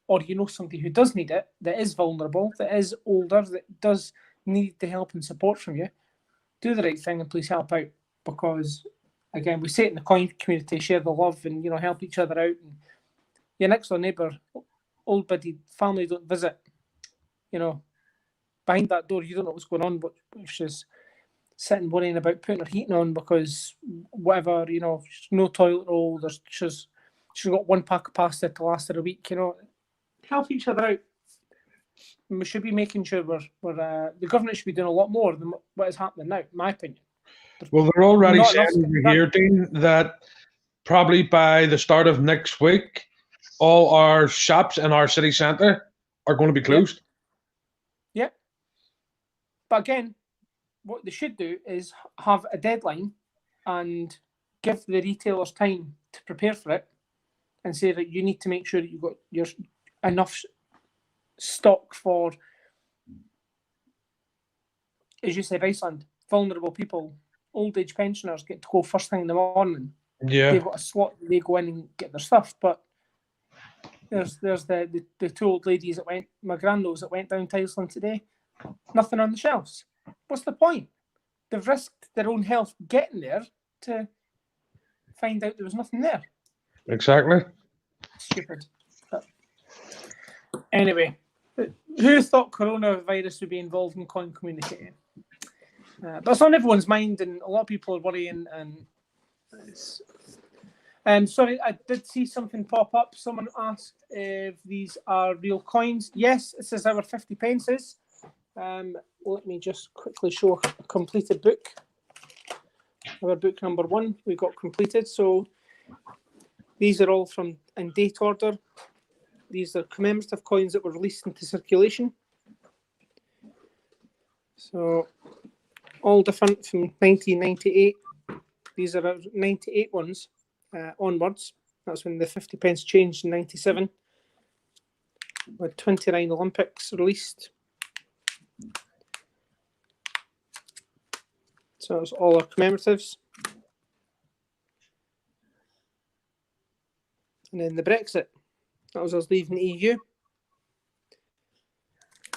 Speaker 1: or you know somebody who does need it, that is vulnerable, that is older, that does need the help and support from you, do the right thing and please help out. Because, again, we say it in the coin community, share the love and, you know, help each other out. And your next door neighbour, old biddy family don't visit. Behind that door, you don't know what's going on. But if she's sitting worrying about putting her heating on because whatever, no toilet roll, she's got one pack of pasta to last her a week. Help each other out. And we should be making sure the government should be doing a lot more than what is happening now, in my opinion.
Speaker 2: Well, they're already saying over here, Dean, that probably by the start of next week, all our shops in our city centre are going to be closed.
Speaker 1: Yeah. But again, what they should do is have a deadline and give the retailers time to prepare for it and say that you need to make sure that you've got your enough stock for, as you said, Iceland, vulnerable people, old age pensioners get to go first thing in the morning.
Speaker 2: Yeah.
Speaker 1: They've got a slot, they go in and get their stuff. But there's the two old ladies my grandos that went down to Iceland today, nothing on the shelves. What's the point? They've risked their own health getting there to find out there was nothing there.
Speaker 2: Exactly.
Speaker 1: Stupid. But anyway, who thought coronavirus would be involved in coin communicating? But it's on everyone's mind, and a lot of people are worrying. And sorry, I did see something pop up. Someone asked if these are real coins. Yes, this is our 50 pences. Let me just quickly show a completed book. Our book number 1 we got completed. So these are all in date order. These are commemorative coins that were released into circulation. So all different from 1998. These are our 98 ones onwards. That's when the 50 pence changed in 97. With 29 Olympics released. So it's all our commemoratives. And then the Brexit. That was us leaving the EU.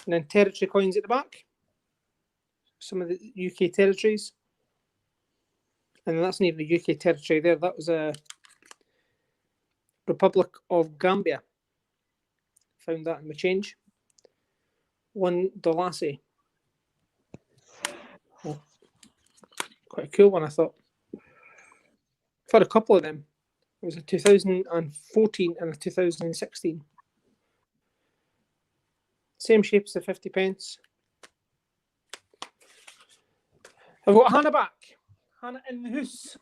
Speaker 1: And then territory coins at the back. Some of the UK territories. And that's not even a UK territory there. That was a Republic of Gambia. Found that in my change. $1. Oh, quite a cool one, I thought. I've had a couple of them. It was a 2014 and a 2016. Same shape as the 50 pence. I've got Hannah back. Hannah in the house.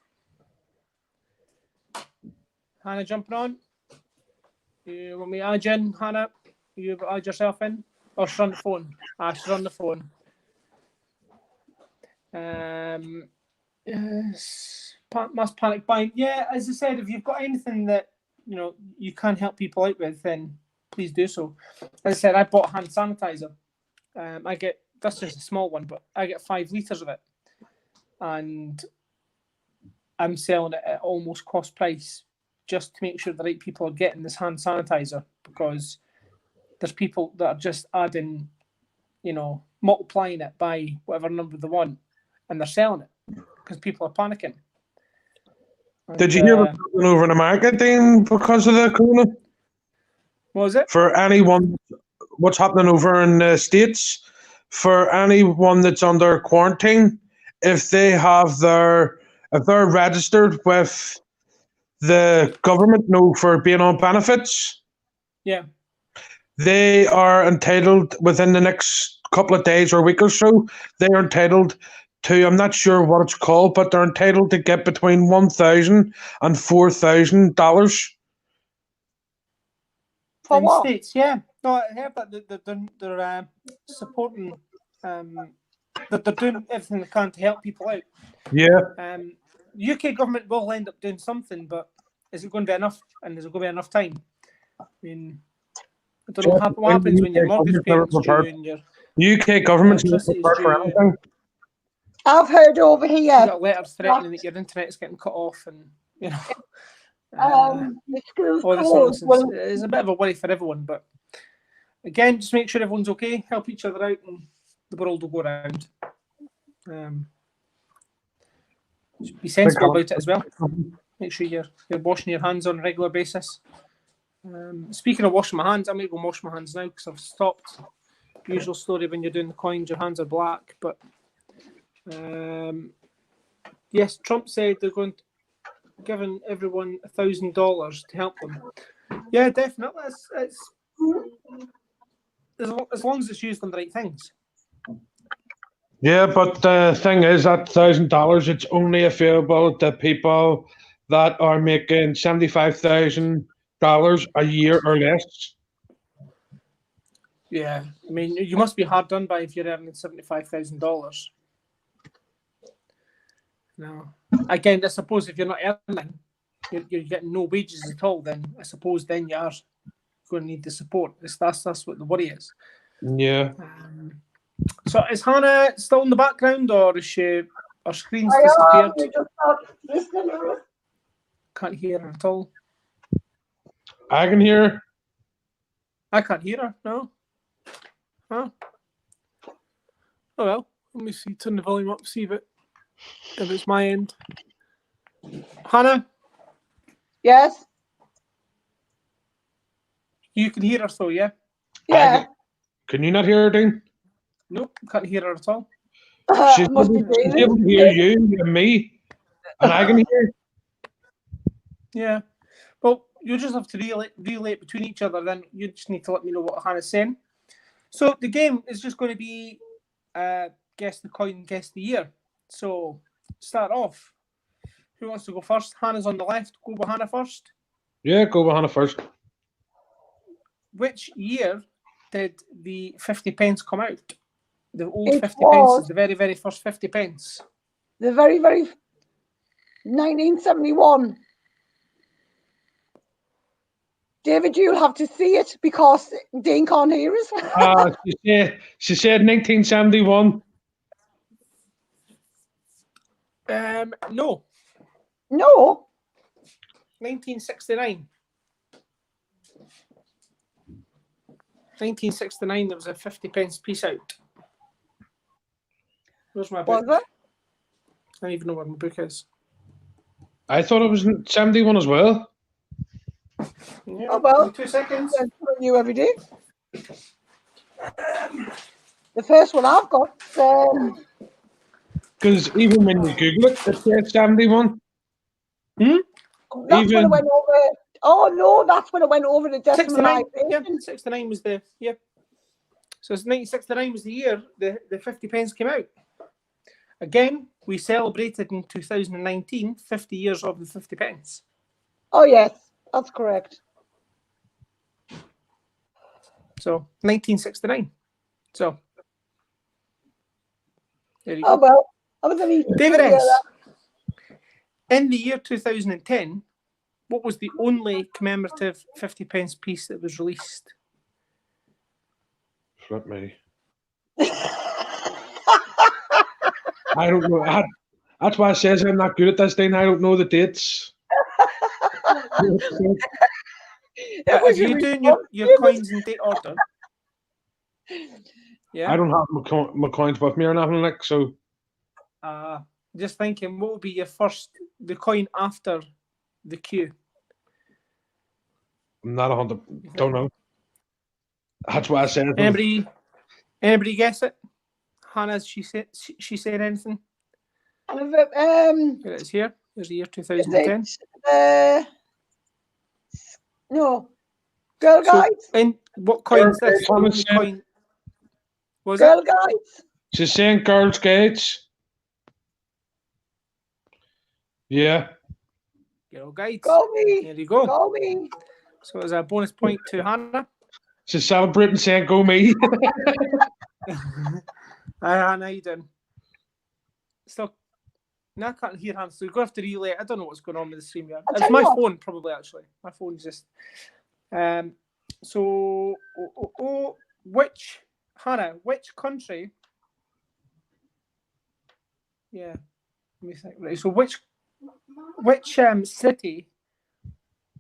Speaker 1: Hannah jumping on. You want me to add you in, Hannah? You add yourself in? Or she's on the phone? She's on the phone. Yes. Mass panic buying. Yeah, as I said, if you've got anything that you can help people out with, then please do so. As I said, I bought hand sanitizer. That's just a small one, but I get 5 litres of it. And I'm selling it at almost cost price just to make sure the right people are getting this hand sanitizer, because there's people that are just adding, multiplying it by whatever number they want, and they're selling it because people are panicking.
Speaker 2: Did you hear what's happening over in America, Dean, because of the corona?
Speaker 1: What was it?
Speaker 2: For anyone, what's happening over in the States, for anyone that's under quarantine, if they're registered with the government, for being on benefits,
Speaker 1: yeah,
Speaker 2: they are entitled within the next couple of days or week or so. They are entitled to, I'm not sure what it's called, but they're entitled to get between $1,000 and $4,000.
Speaker 1: For in what? States, yeah. No, I heard that they're supporting. That they're doing everything they can to help people out.
Speaker 2: Yeah.
Speaker 1: UK government will end up doing something, but is it going to be enough? And is it going to be enough time? I mean, I don't know what happens when your mortgage payments due and your
Speaker 2: UK government's not prepared for anything.
Speaker 3: I've heard over here.
Speaker 1: You got letters threatening that your internet is getting cut off, and
Speaker 3: the schools
Speaker 1: all this nonsense. Well, it's a bit of a worry for everyone, but again, just make sure everyone's okay, help each other out, and the world will go around. Be sensible about it as well. Make sure you're washing your hands on a regular basis. Speaking of washing my hands, I'm going to go wash my hands now because I've stopped. Usual story when you're doing the coins, your hands are black. But yes, Trump said they're going to giving everyone $1,000 to help them. Yeah, definitely. It's as long as it's used on the right things.
Speaker 2: Yeah, but the thing is that $1,000, it's only available to people that are making $75,000 a year or less.
Speaker 1: Yeah, I mean, you must be hard done by if you're earning $75,000. No, again, I suppose if you're not earning, you're getting no wages at all. Then I suppose then you are going to need the support. That's what the worry is.
Speaker 2: Yeah.
Speaker 1: So is Hannah still in the background, or is her screen's
Speaker 3: I
Speaker 1: disappeared?
Speaker 3: am. You just not listening to us.
Speaker 1: Can't hear her at all.
Speaker 2: I can hear.
Speaker 1: I can't hear her. No. Huh? Oh well. Let me see. Turn the volume up. See if it's my end. Hannah,
Speaker 3: Yes.
Speaker 1: you can hear her though, yeah?
Speaker 3: Yeah.
Speaker 2: Can you not hear her, Dean?
Speaker 1: Nope, can't hear her at all.
Speaker 2: She's
Speaker 3: Must be
Speaker 2: able to hear you and me, and I can hear.
Speaker 1: Yeah. Well, you just have to relay it between each other. Then you just need to let me know what Hannah's saying. So the game is just going to be guess the coin, guess the year. So start off. Who wants to go first? Hannah's on the left. Go with Hannah first.
Speaker 2: Yeah, go with Hannah first.
Speaker 1: Which year did the 50 pence come out? The old
Speaker 3: It
Speaker 1: 50
Speaker 3: was-
Speaker 1: pence, the very, very first 50 pence.
Speaker 3: The very 1971. David, you'll have to see it because Dean can't hear us.
Speaker 2: She said 1971.
Speaker 1: No,
Speaker 3: No.
Speaker 1: 1969. 1969, there was a 50 pence piece out. Where's my book?
Speaker 3: Was it?
Speaker 1: I don't even know where my book is.
Speaker 2: I thought it was 71 as well.
Speaker 1: Yeah,
Speaker 3: Oh, well.
Speaker 1: in 2 seconds.
Speaker 3: Learn something new every day. The first one I've got.
Speaker 2: Because even when you Google it, it says 71.
Speaker 3: That's when it
Speaker 2: Even-
Speaker 3: went over. Oh no, that's when it went over the decimal
Speaker 1: 69. Yeah,
Speaker 3: line.
Speaker 1: 69 was the yeah. So it's 1969 was the year the 50 pence came out. Again, we celebrated in 2019 50 years of the 50 pence.
Speaker 3: Oh yes, that's correct.
Speaker 1: So 1969. So there you
Speaker 3: Oh
Speaker 1: go.
Speaker 3: well, I was only
Speaker 1: David
Speaker 3: yeah,
Speaker 1: S. In the year 2010, what was the only commemorative 50 pence piece that was released?
Speaker 2: Flip me. I don't know. That's why I says I'm not good at this thing. I don't know the dates.
Speaker 1: Are you doing your coins in date order? Yeah.
Speaker 2: I don't have my coins with me or nothing like so.
Speaker 1: Just thinking, what would be your the coin after the Q?
Speaker 2: I'm not 100. Don't know. That's why I said.
Speaker 1: Anybody guess it? Hannah, she said anything?
Speaker 3: Here
Speaker 1: Here it is here. There's the year 2010.
Speaker 3: No, Girl
Speaker 1: So,
Speaker 3: Guides.
Speaker 1: and what coin is this?
Speaker 2: Girl
Speaker 1: What
Speaker 2: Guides,
Speaker 1: coin was
Speaker 3: Girl
Speaker 1: it?
Speaker 3: Guides.
Speaker 2: She's saying Girls' Gates. Yeah.
Speaker 1: Girl Guides.
Speaker 3: Go me.
Speaker 1: There you go.
Speaker 3: Go me.
Speaker 1: So it's a bonus point to Hannah.
Speaker 2: She's celebrating saying go me.
Speaker 1: Hi Hannah, how you doing? Still, no, I can't hear Hannah, so you're going to have to relay. I don't know what's going on with the stream here. It's my phone, probably, actually. My phone's just... So, Hannah, which country... Yeah, let me think. Right, so which city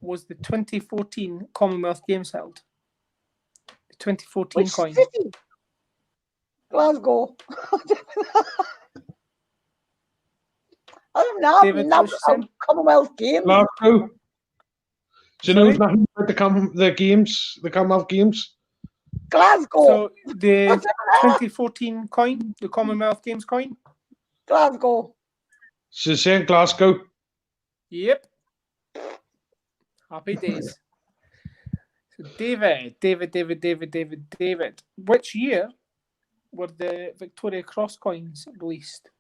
Speaker 1: was the 2014 Commonwealth Games held? The 2014
Speaker 3: Which
Speaker 1: coin.
Speaker 3: city? Glasgow. I don't know.
Speaker 1: David, what's she saying?
Speaker 3: Commonwealth Games.
Speaker 2: Glasgow. Do you know nothing about the Commonwealth Games?
Speaker 3: Glasgow.
Speaker 4: So the 2014 coin, the Commonwealth Games coin.
Speaker 3: Glasgow.
Speaker 2: So saying Glasgow.
Speaker 4: Yep. Happy days. So David. Which year were the Victoria Cross coins released?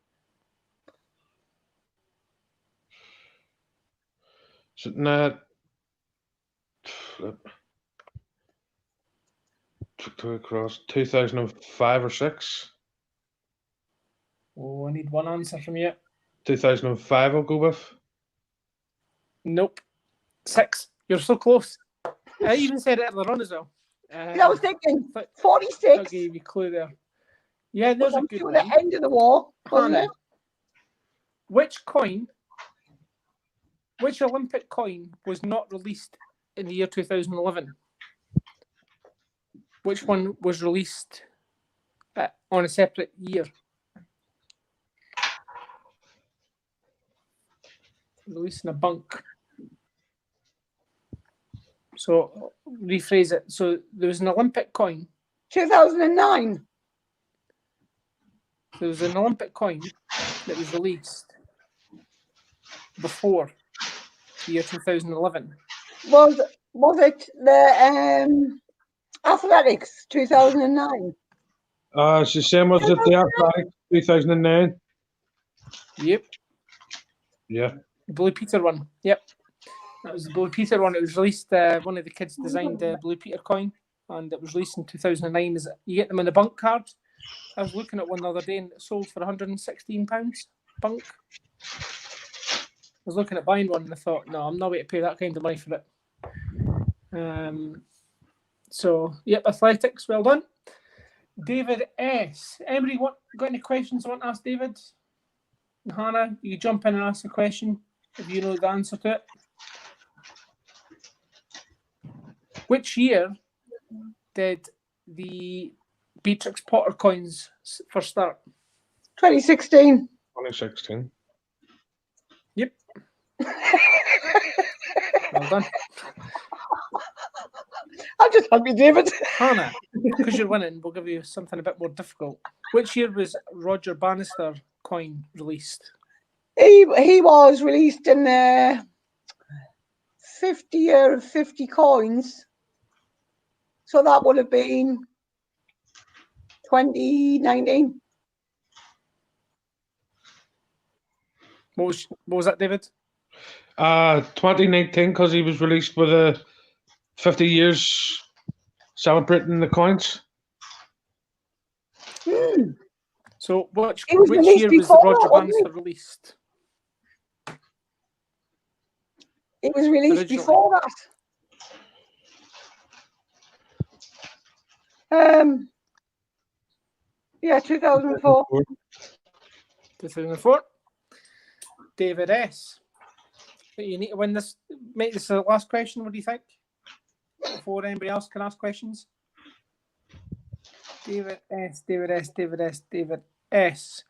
Speaker 2: Shouldn't that Victoria Cross 2005 or 6?
Speaker 4: Oh, I need one answer from you.
Speaker 2: 2005 I'll go with.
Speaker 4: Nope. 6. You're so close. I even said it earlier on as well.
Speaker 3: I was thinking
Speaker 4: I'll
Speaker 3: 46.
Speaker 4: give you a clue there. Yeah, there's a good
Speaker 3: To
Speaker 4: one.
Speaker 3: the end of the war, wasn't
Speaker 4: Hannah,
Speaker 3: it?
Speaker 4: which Olympic coin was not released in the year 2011? Which one was released on a separate year? Released in a bunk. So, rephrase it. So, there was an Olympic coin.
Speaker 3: 2009.
Speaker 4: There was an Olympic coin that was released before the year 2011.
Speaker 3: Was it the athletics 2009?
Speaker 2: It's the same as the Athletics 2009.
Speaker 4: Yep.
Speaker 2: Yeah.
Speaker 4: The Blue Peter one. Yep. That was the Blue Peter one. It was released, one of the kids designed the Blue Peter coin, and it was released in 2009. You get them in the bunk card. I was looking at one the other day and it sold for £116 bunk. I was looking at buying one and I thought, no, I'm not going to pay that kind of money for it. So, yep, athletics, well done. David S. Anybody got any questions I want to ask David? And Hannah, you jump in and ask a question if you know the answer to it. Which year did the Beatrix Potter coins first start?
Speaker 3: 2016.
Speaker 2: 2016.
Speaker 4: Yep. Well done.
Speaker 3: I'm just happy, David.
Speaker 4: Hannah, because you're winning, we'll give you something a bit more difficult. Which year was Roger Bannister coin released?
Speaker 3: He was released in the 50 year of 50 coins. So that would have been 2019.
Speaker 4: What was that, David?
Speaker 2: 2019, because he was released with a 50 years celebrating the coins.
Speaker 4: So which
Speaker 3: It was released
Speaker 4: year was
Speaker 3: before
Speaker 4: Roger
Speaker 3: that, wasn't
Speaker 4: Bannister released?
Speaker 3: It was released
Speaker 4: Originally.
Speaker 3: before that. Yeah, 2004.
Speaker 4: 2004. David S. You need to win this. Make this the last question. What do you think? Before anybody else can ask questions. David S.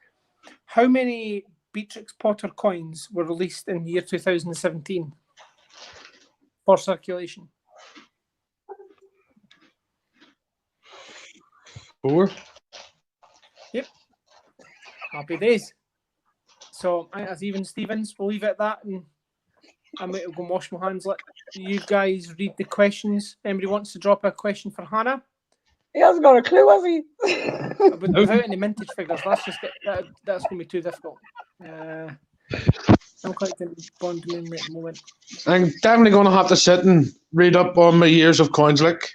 Speaker 4: How many Beatrix Potter coins were released in the year 2017 for circulation?
Speaker 2: 4.
Speaker 4: Yep. Happy days. So I think that's even Stevens. We'll leave it at that, and I might go and wash my hands. Let you guys read the questions. Anybody wants to drop a question for Hannah?
Speaker 3: He hasn't got a clue, has he?
Speaker 4: Without any mintage figures, that's going to be too difficult. I'm quite bond memory at the moment.
Speaker 2: I'm definitely going to have to sit and read up on my years of coins, like.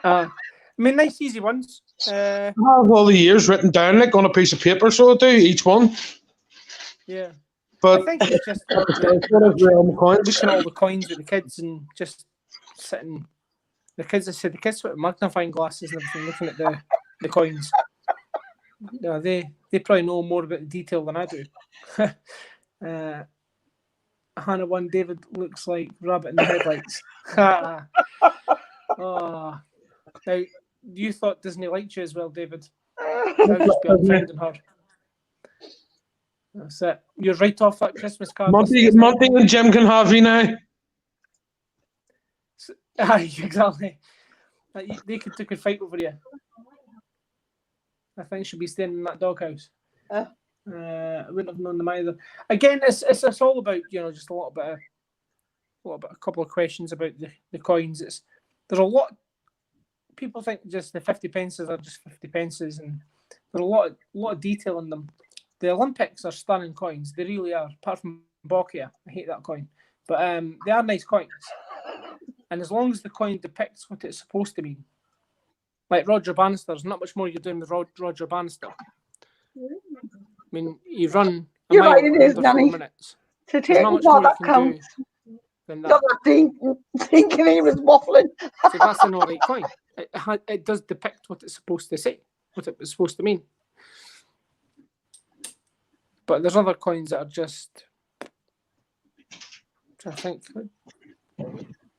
Speaker 4: I mean, nice easy ones.
Speaker 2: I have all the years written down, like, on a piece of paper, so I do, each one.
Speaker 4: Yeah.
Speaker 2: But
Speaker 4: I think it's just
Speaker 2: looking
Speaker 4: at all the coins with the kids and just sitting. The kids with magnifying glasses and everything, looking at the coins. Yeah, they probably know more about the detail than I do. Hannah 1, David looks like rabbit in the headlights. Oh. Now, you thought Disney liked you as well, David. I'll just be unfriending her. That's it. You're right off that Christmas card.
Speaker 2: Monty and Jim can have you now.
Speaker 4: Aye, exactly. They could fight over you. I think she'd be staying in that doghouse. I wouldn't have known them either. Again, it's all about, just a couple of questions about the coins. There's a lot. People think just the 50 pences are just 50 pences, and there's a lot of detail in them. The Olympics are stunning coins. They really are. Apart from Bokia, I hate that coin, but they are nice coins. And as long as the coin depicts what it's supposed to mean, like Roger Bannister, there's not much more you're doing with Roger Bannister. I mean, you run a
Speaker 3: You're
Speaker 4: mile
Speaker 3: right, it is,
Speaker 4: under 4
Speaker 3: Nanny.
Speaker 4: minutes.
Speaker 3: To
Speaker 4: There's
Speaker 3: take
Speaker 4: not much
Speaker 3: what
Speaker 4: more you
Speaker 3: that
Speaker 4: can
Speaker 3: counts.
Speaker 4: do than that.
Speaker 3: Not that thinking he was waffling.
Speaker 4: So that's an alright coin. It does depict what it's supposed to say, what it was supposed to mean. But there's other coins that are just, I think,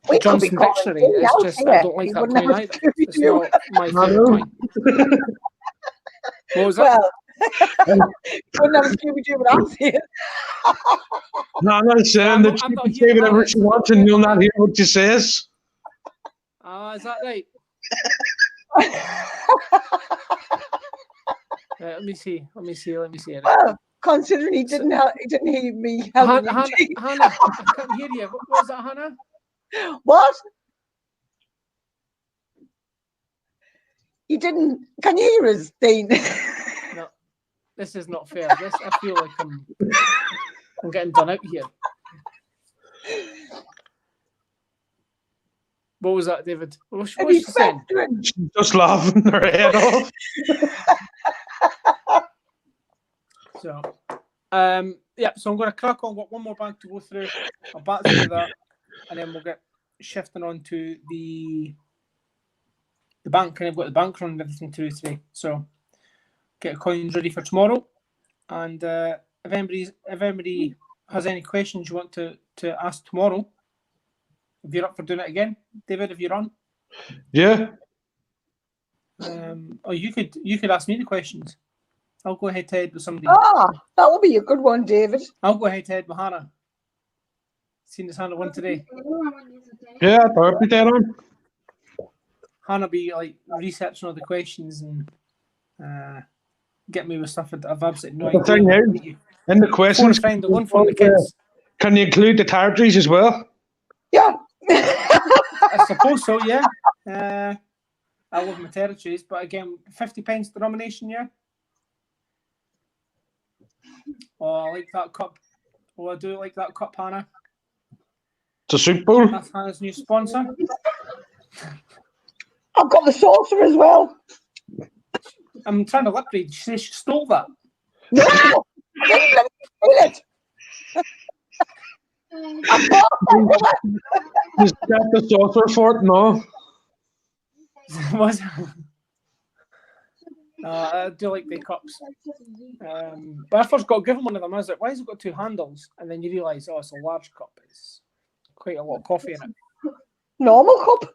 Speaker 3: We could
Speaker 4: Johnson
Speaker 3: be calling
Speaker 4: Dictionary.
Speaker 3: him
Speaker 4: It's
Speaker 3: out
Speaker 4: just,
Speaker 3: here.
Speaker 4: I don't like
Speaker 3: He
Speaker 4: that
Speaker 3: wouldn't
Speaker 4: coin
Speaker 3: have a
Speaker 4: either.
Speaker 3: Scooby
Speaker 4: It's
Speaker 3: Doo.
Speaker 4: not my favourite coin. What was that?
Speaker 3: Well, he wouldn't have a Scooby Doo without it.
Speaker 2: No, I'm not saying that she
Speaker 4: I'm not
Speaker 2: can
Speaker 4: here
Speaker 2: say
Speaker 4: about
Speaker 2: whatever
Speaker 4: it,
Speaker 2: she
Speaker 4: so
Speaker 2: wants
Speaker 4: don't
Speaker 2: and you'll
Speaker 4: get
Speaker 2: not
Speaker 4: mad.
Speaker 2: hear what she says.
Speaker 4: Is that right? Let me see.
Speaker 3: Well, considering he didn't hear me helping
Speaker 4: Hannah,
Speaker 3: him.
Speaker 4: I can't hear you. What was that, Hannah?
Speaker 3: What? You didn't? Can you hear us, Dean?
Speaker 4: No, this is not fair. I feel like I'm getting done out here. What was that, David? What's she saying?
Speaker 2: She's just laughing her head off.
Speaker 4: So, so I'm going to crack on. Got one more bank to go through. I'll bat through that, and then we'll get shifting on to the bank, and I've got the bank run and everything to do today. So, get coins ready for tomorrow, and if anybody has any questions you want to ask tomorrow, if you're up for doing it again, David, if you're on.
Speaker 2: Yeah.
Speaker 4: Or you could ask me the questions. I'll go head to head with somebody.
Speaker 3: That will be a good one, David.
Speaker 4: I'll go head to head with Hannah. Seen this Hannah one today.
Speaker 2: Yeah, I'll be dead on.
Speaker 4: Hannah be like researching all the questions and get me with stuff that I've absolutely no
Speaker 2: The
Speaker 4: idea.
Speaker 2: thing is, in the questions,
Speaker 4: one for the kids.
Speaker 2: can you include the territories as well?
Speaker 3: Yeah.
Speaker 4: I suppose so, yeah. I love my territories, but again, 50 pence denomination, yeah. Oh, I like that cup. Oh, I do like that cup, Hannah.
Speaker 2: It's a soup bowl.
Speaker 4: That's Hannah's new sponsor.
Speaker 3: I've got the saucer as well.
Speaker 4: I'm trying to lip read. She says she stole that.
Speaker 3: No, didn't it.
Speaker 2: Is that the saucer for it? No.
Speaker 4: Was I do like the cups. But I first got given one of them. I was like, why has it got two handles? And then you realise, it's a large cup. It's quite a lot of coffee in it.
Speaker 3: Normal cup.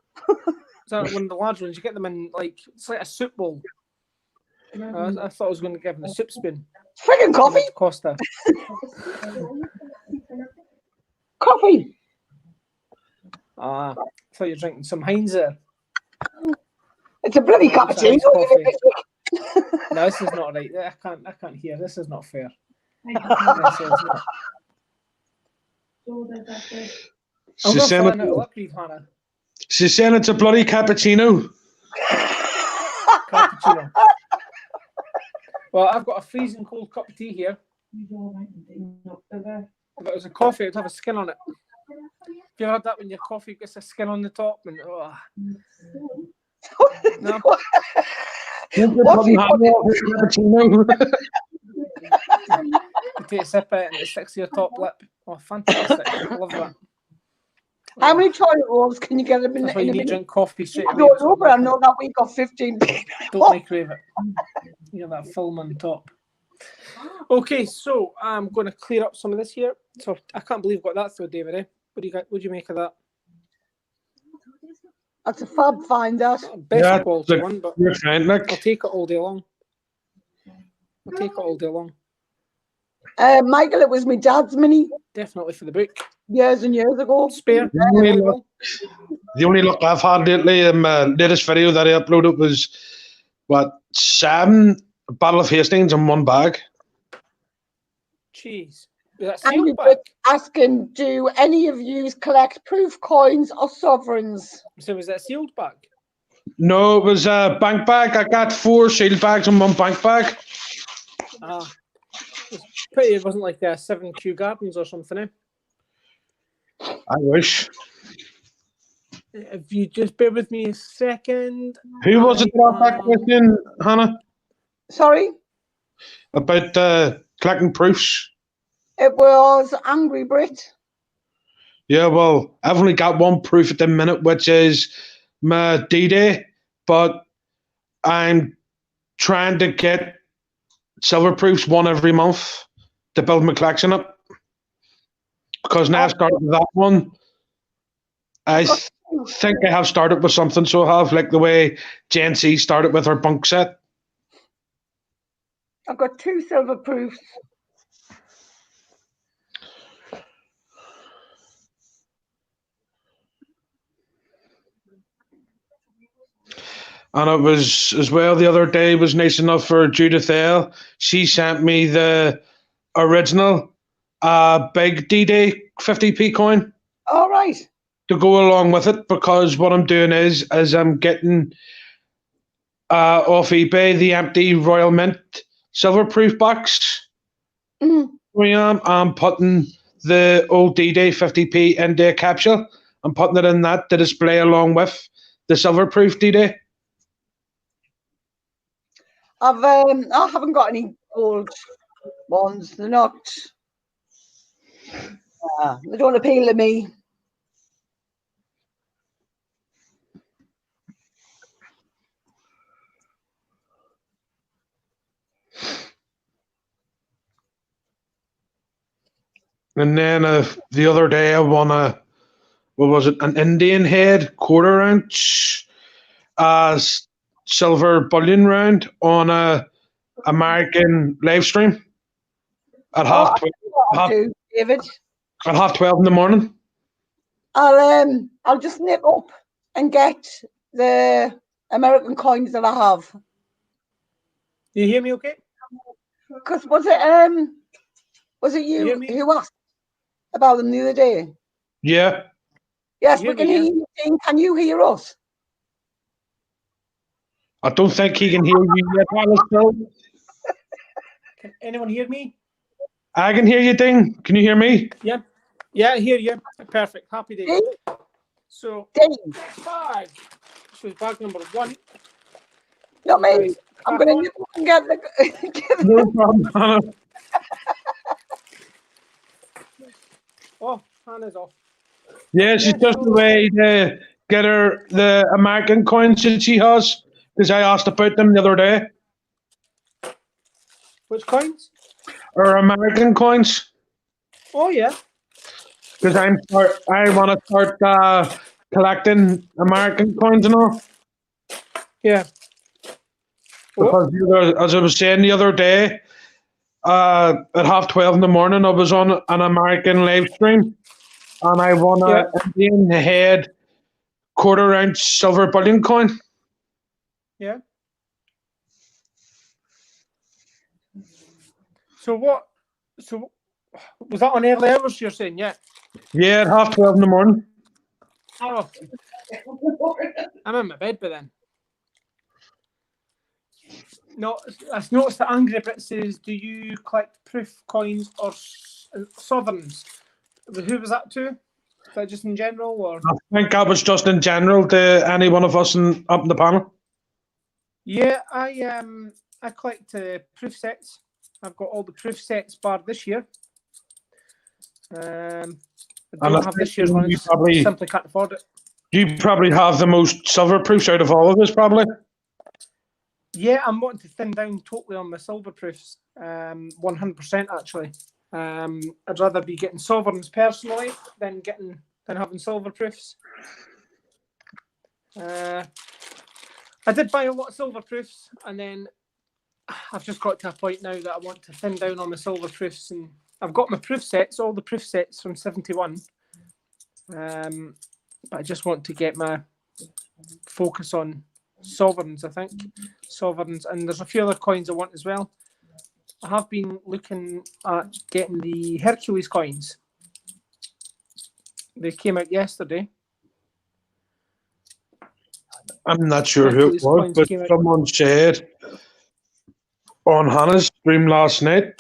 Speaker 4: So one of the large ones, you get them in it's like a soup bowl. I thought I was going to give them a soup spoon.
Speaker 3: Friggin' coffee.
Speaker 4: Costa.
Speaker 3: Coffee.
Speaker 4: I thought you were drinking some Heinz there.
Speaker 3: It's a bloody cappuccino.
Speaker 4: No, this is not right. I can't hear. This is not fair.
Speaker 2: She's saying it's a bloody cappuccino.
Speaker 4: Cappuccino. Well, I've got a freezing cold cup of tea here. If it was a coffee, it'd have a skin on it. Have you ever had that when your coffee gets a skin on the top? And no. You take a sip of it and it sticks to your top lip. Oh, fantastic. I love that.
Speaker 3: How many toilet rolls can you get in
Speaker 4: That's why you need to drink coffee straight
Speaker 3: I
Speaker 4: away.
Speaker 3: don't know, but I know that we got 15 people.
Speaker 4: Don't microwave it. You have that film on top. Okay, so I'm going to clear up some of this here. So I can't believe I got that through, David. What do you make of that?
Speaker 3: That's a fab find, that.
Speaker 4: Best quality one, but
Speaker 2: you're fine, Nick.
Speaker 4: I'll take it all day long.
Speaker 3: Michael, it was my dad's mini.
Speaker 4: Definitely for the book.
Speaker 3: years and years ago.
Speaker 4: Spare.
Speaker 2: only
Speaker 4: Very
Speaker 2: luck-
Speaker 4: well.
Speaker 2: The only luck I've had lately in my latest video that I uploaded was, 7 Battle of Hastings in one bag.
Speaker 4: Jeez. Is that
Speaker 3: Angry
Speaker 4: sealed back?
Speaker 3: Brit asking, do any of you collect proof coins or sovereigns?
Speaker 4: So was that sealed back?
Speaker 2: No, it was a bank bag. I got 4 sealed bags and 1 bank bag.
Speaker 4: Ah. It's pretty, it wasn't like 7 Kew Gardens or something, eh?
Speaker 2: I wish.
Speaker 4: If you just bear with me a second.
Speaker 2: Who was it that asked that question, Hannah?
Speaker 3: Sorry,
Speaker 2: About collecting proofs?
Speaker 3: it was Angry Brit.
Speaker 2: Yeah, well, I've only got 1 proof at the minute, which is my D-Day, but I'm trying to get silver proofs 1 every month to build my collection up. Because now I've started with that one. I think I have started with something, so I have, like the way Gen C started with her bunk set.
Speaker 3: I've got 2 silver proofs.
Speaker 2: And it was, as well, the other day was nice enough for Judith L. She sent me the original big D-Day 50p coin
Speaker 3: All right.
Speaker 2: to go along with it, because what I'm doing is I'm getting off eBay the empty Royal Mint silver proof box.
Speaker 3: Mhm.
Speaker 2: I'm putting the old D-Day 50p into a capsule. I'm putting it in that to display along with the silver proof D-Day.
Speaker 3: I haven't got any gold ones. They're not. They don't appeal to me.
Speaker 2: And then the other day I won what was it, an Indian head quarter ounce silver bullion round on a American live stream at half
Speaker 3: I'll do, David.
Speaker 2: at 12:30 in the morning.
Speaker 3: I'll just nip up and get the American coins that I have.
Speaker 4: You hear me okay?
Speaker 3: Because was it
Speaker 4: You hear
Speaker 3: you
Speaker 4: me?
Speaker 3: who asked about them the other day?
Speaker 2: Yeah,
Speaker 3: Yes,
Speaker 4: You
Speaker 3: we
Speaker 4: hear
Speaker 3: can
Speaker 4: me,
Speaker 3: hear
Speaker 4: yeah?
Speaker 3: you. Dean. Can you hear us?
Speaker 2: I don't think he can hear you yet, Alistair.
Speaker 4: Can anyone hear me?
Speaker 2: I can hear you, Ding. Can you hear me?
Speaker 4: Yeah. Yeah, I hear you. Perfect. Happy days.
Speaker 3: Dean?
Speaker 4: So
Speaker 3: Dean,
Speaker 4: 5. This was bag number 1.
Speaker 3: not me.
Speaker 4: Right,
Speaker 3: I'm
Speaker 4: crack
Speaker 3: going to
Speaker 4: on.
Speaker 3: nip up and get the.
Speaker 2: No problem, Hannah.
Speaker 4: Oh, Hannah's off.
Speaker 2: Yeah, she's just away to get her the American coins that she has, because I asked about them the other day.
Speaker 4: Which coins?
Speaker 2: Her American coins.
Speaker 4: Oh, yeah.
Speaker 2: Because I want to start collecting American coins and all.
Speaker 4: Yeah.
Speaker 2: Because as I was saying the other day, at 12:30 in the morning, I was on an American live stream, and I won an Indian head quarter ounce silver bullion coin.
Speaker 4: Yeah. So what? So was that on early hours? You're saying, yeah.
Speaker 2: Yeah, at 12:30 in the morning.
Speaker 4: Oh, I'm in my bed by then. No, I've noticed that Angry Brit says, "Do you collect proof coins or sovereigns?" Who was that to? Is that just in general, or?
Speaker 2: I think that was just in general to any one of us up in the panel.
Speaker 4: Yeah, I collect proof sets. I've got all the proof sets bar this year. I don't have this year's one. I simply can't afford it.
Speaker 2: You probably have the most silver proofs out of all of us, probably.
Speaker 4: Yeah, I'm wanting to thin down totally on my silver proofs. 100% actually. I'd rather be getting sovereigns personally than having silver proofs. I did buy a lot of silver proofs, and then I've just got to a point now that I want to thin down on my silver proofs, and I've got my proof sets, all the proof sets from 71, But I just want to get my focus on sovereigns, I think. Sovereigns, and there's a few other coins I want as well. I have been looking at getting the Hercules coins. They came out yesterday.
Speaker 2: I'm not sure who it
Speaker 4: Hercules
Speaker 2: was,
Speaker 4: coins
Speaker 2: but
Speaker 4: came out.
Speaker 2: someone said on Hannah's stream last night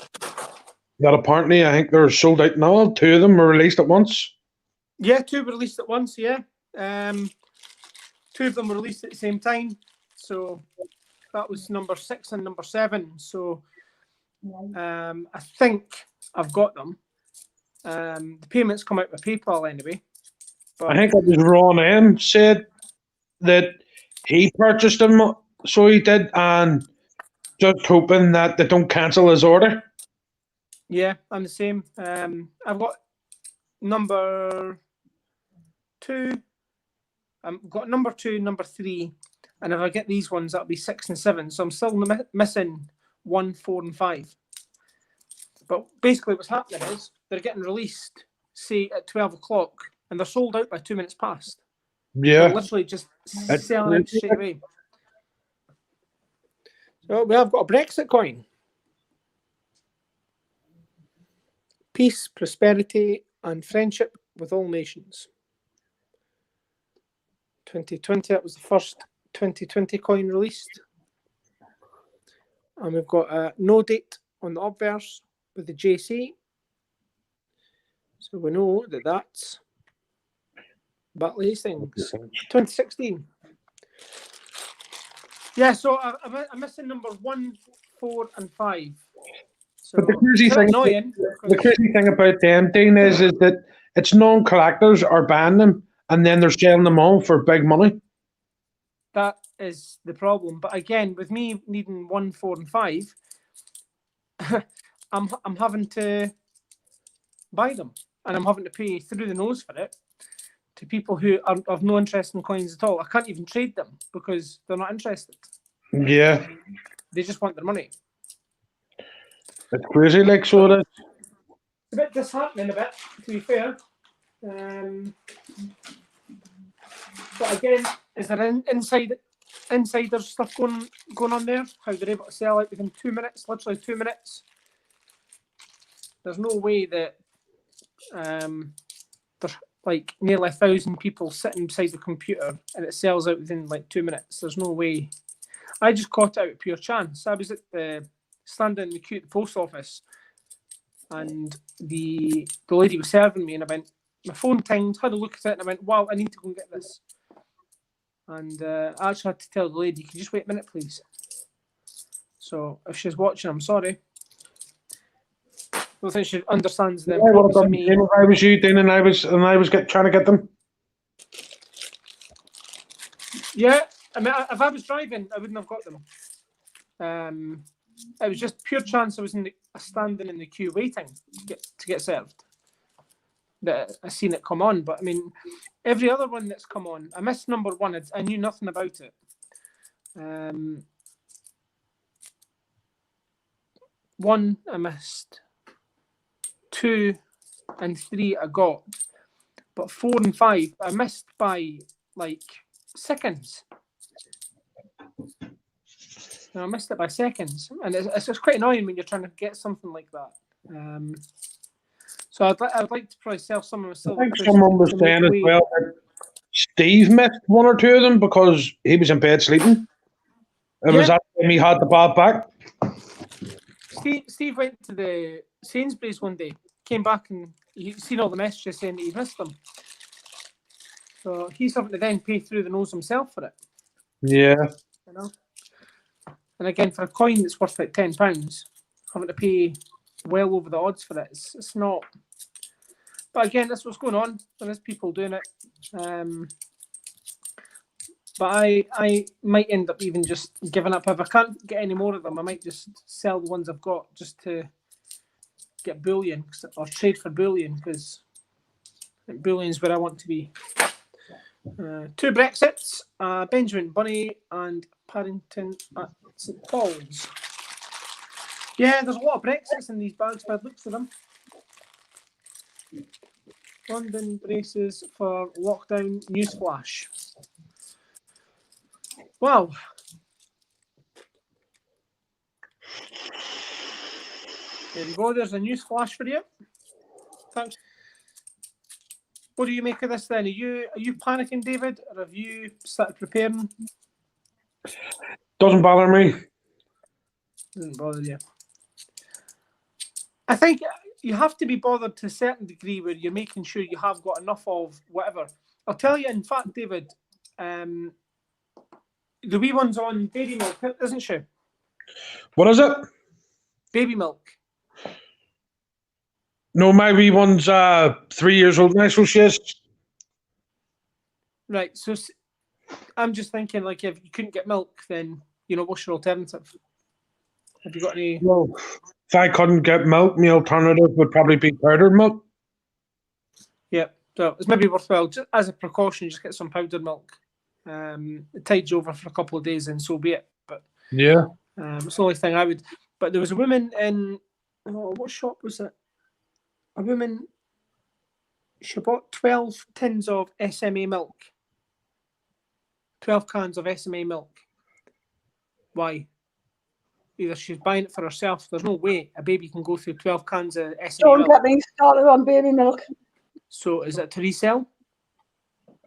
Speaker 2: that apparently I think they're sold out now. 2 of them were released at once.
Speaker 4: Yeah, 2 were released at once, yeah. 2 of them were released at the same time. So that was number 6 and number 7. So I think I've got them. The payments come out by PayPal anyway. But
Speaker 2: I think it was Ron M said that he purchased them, so he did, and just hoping that they don't cancel his order.
Speaker 4: yeah, I'm the same. I've got number 2. I've got number 2, number 3, and if I get these ones, that'll be 6 and 7. So I'm still missing 1, 4, and 5. But basically, what's happening is they're getting released, say, at 12 o'clock, and they're sold out by 2 minutes past.
Speaker 2: Yeah.
Speaker 4: They're literally just selling out straight away. So we have got a Brexit coin. Peace, prosperity, and friendship with all nations. 2020, that was the first 2020 coin released. And we've got a no date on the obverse with the JC. So we know that that's Battle of Hastings, 2016. Yeah, so I'm missing numbers 1, 4, and 5. So
Speaker 2: But the crazy
Speaker 4: it's a bit
Speaker 2: thing,
Speaker 4: annoying.
Speaker 2: the crazy thing about them, Dean, is that it's non-collectors are buying them, and then they're selling them on for big money.
Speaker 4: That is the problem. But again, with me needing 1, 4, and 5, I'm having to buy them, and I'm having to pay through the nose for it to people who are of no interest in coins at all. I can't even trade them because they're not interested.
Speaker 2: Yeah,
Speaker 4: They just want their money.
Speaker 2: it's crazy, like, so it is.
Speaker 4: It's a bit disheartening, a bit, to be fair. But again, is there insider stuff going on there? How they're able to sell out within 2 minutes, literally 2 minutes? There's no way that there's like nearly 1,000 people sitting beside the computer and it sells out within like 2 minutes. There's no way. I just caught it out of pure chance. I was at standing in the queue at the post office, and the lady was serving me, and I went, my phone tinged, had a look at it, and I went, wow, I need to go and get this. And I actually had to tell the lady, can you just wait a minute, please? So if she's watching, I'm sorry. I don't think she understands the importance of me.
Speaker 2: If I was you, Dean, and I was trying to get them.
Speaker 4: Yeah, I mean, if I was driving, I wouldn't have got them. It was just pure chance I was standing in the queue waiting to get served. That I seen it come on, but I mean, every other one that's come on, I missed number 1. I knew nothing about it. 1 I missed, 2 and 3 I got, but 4 and 5 I missed by like seconds. I missed it by seconds, and it's just quite annoying when you're trying to get something like that. So I'd like to probably sell some of my silver.
Speaker 2: I think someone was saying as well that Steve missed 1 or 2 of them because he was in bed sleeping. It was that time he had the ball back.
Speaker 4: Steve went to the Sainsbury's one day, came back, and he'd seen all the messages saying that he missed them. So he's having to then pay through the nose himself for it.
Speaker 2: Yeah.
Speaker 4: You know? And again, for a coin that's worth like £10, having to pay well over the odds for it, it's not. But again, that's what's going on. There's people doing it. But I might end up even just giving up. If I can't get any more of them, I might just sell the ones I've got just to get bullion or trade for bullion, because bullion's where I want to be. 2 Brexits, Benjamin Bunny and Paddington at St Paul's. Yeah, there's a lot of Brexits in these bags by the looks of them. London braces for lockdown newsflash. Wow. There you go. There's a newsflash for you. Thanks. What do you make of this then? Are you panicking, David, or have you started preparing?
Speaker 2: Doesn't bother me.
Speaker 4: Doesn't bother you. I think you have to be bothered to a certain degree where you're making sure you have got enough of whatever. I'll tell you, in fact, David, the wee one's on baby milk, isn't she?
Speaker 2: What is it?
Speaker 4: Baby milk.
Speaker 2: No, my wee one's 3 years old now, so she is.
Speaker 4: Right, so I'm just thinking, like, if you couldn't get milk, then, what's your alternative? Have you got any?
Speaker 2: Well, if I couldn't get milk, my alternative would probably be powdered milk.
Speaker 4: Yeah, so it's maybe worthwhile, just as a precaution, just get some powdered milk. It tides you over for a couple of days, and so be it. But
Speaker 2: yeah,
Speaker 4: it's the only thing I would. But there was a woman in what shop was it? A woman. She bought 12 tins of SMA milk. 12 cans of SMA milk. Why? Either she's buying it for herself. There's no way a baby can go through 12 cans of SMA
Speaker 3: Don't
Speaker 4: milk.
Speaker 3: get me started on baby milk.
Speaker 4: So is it to resell?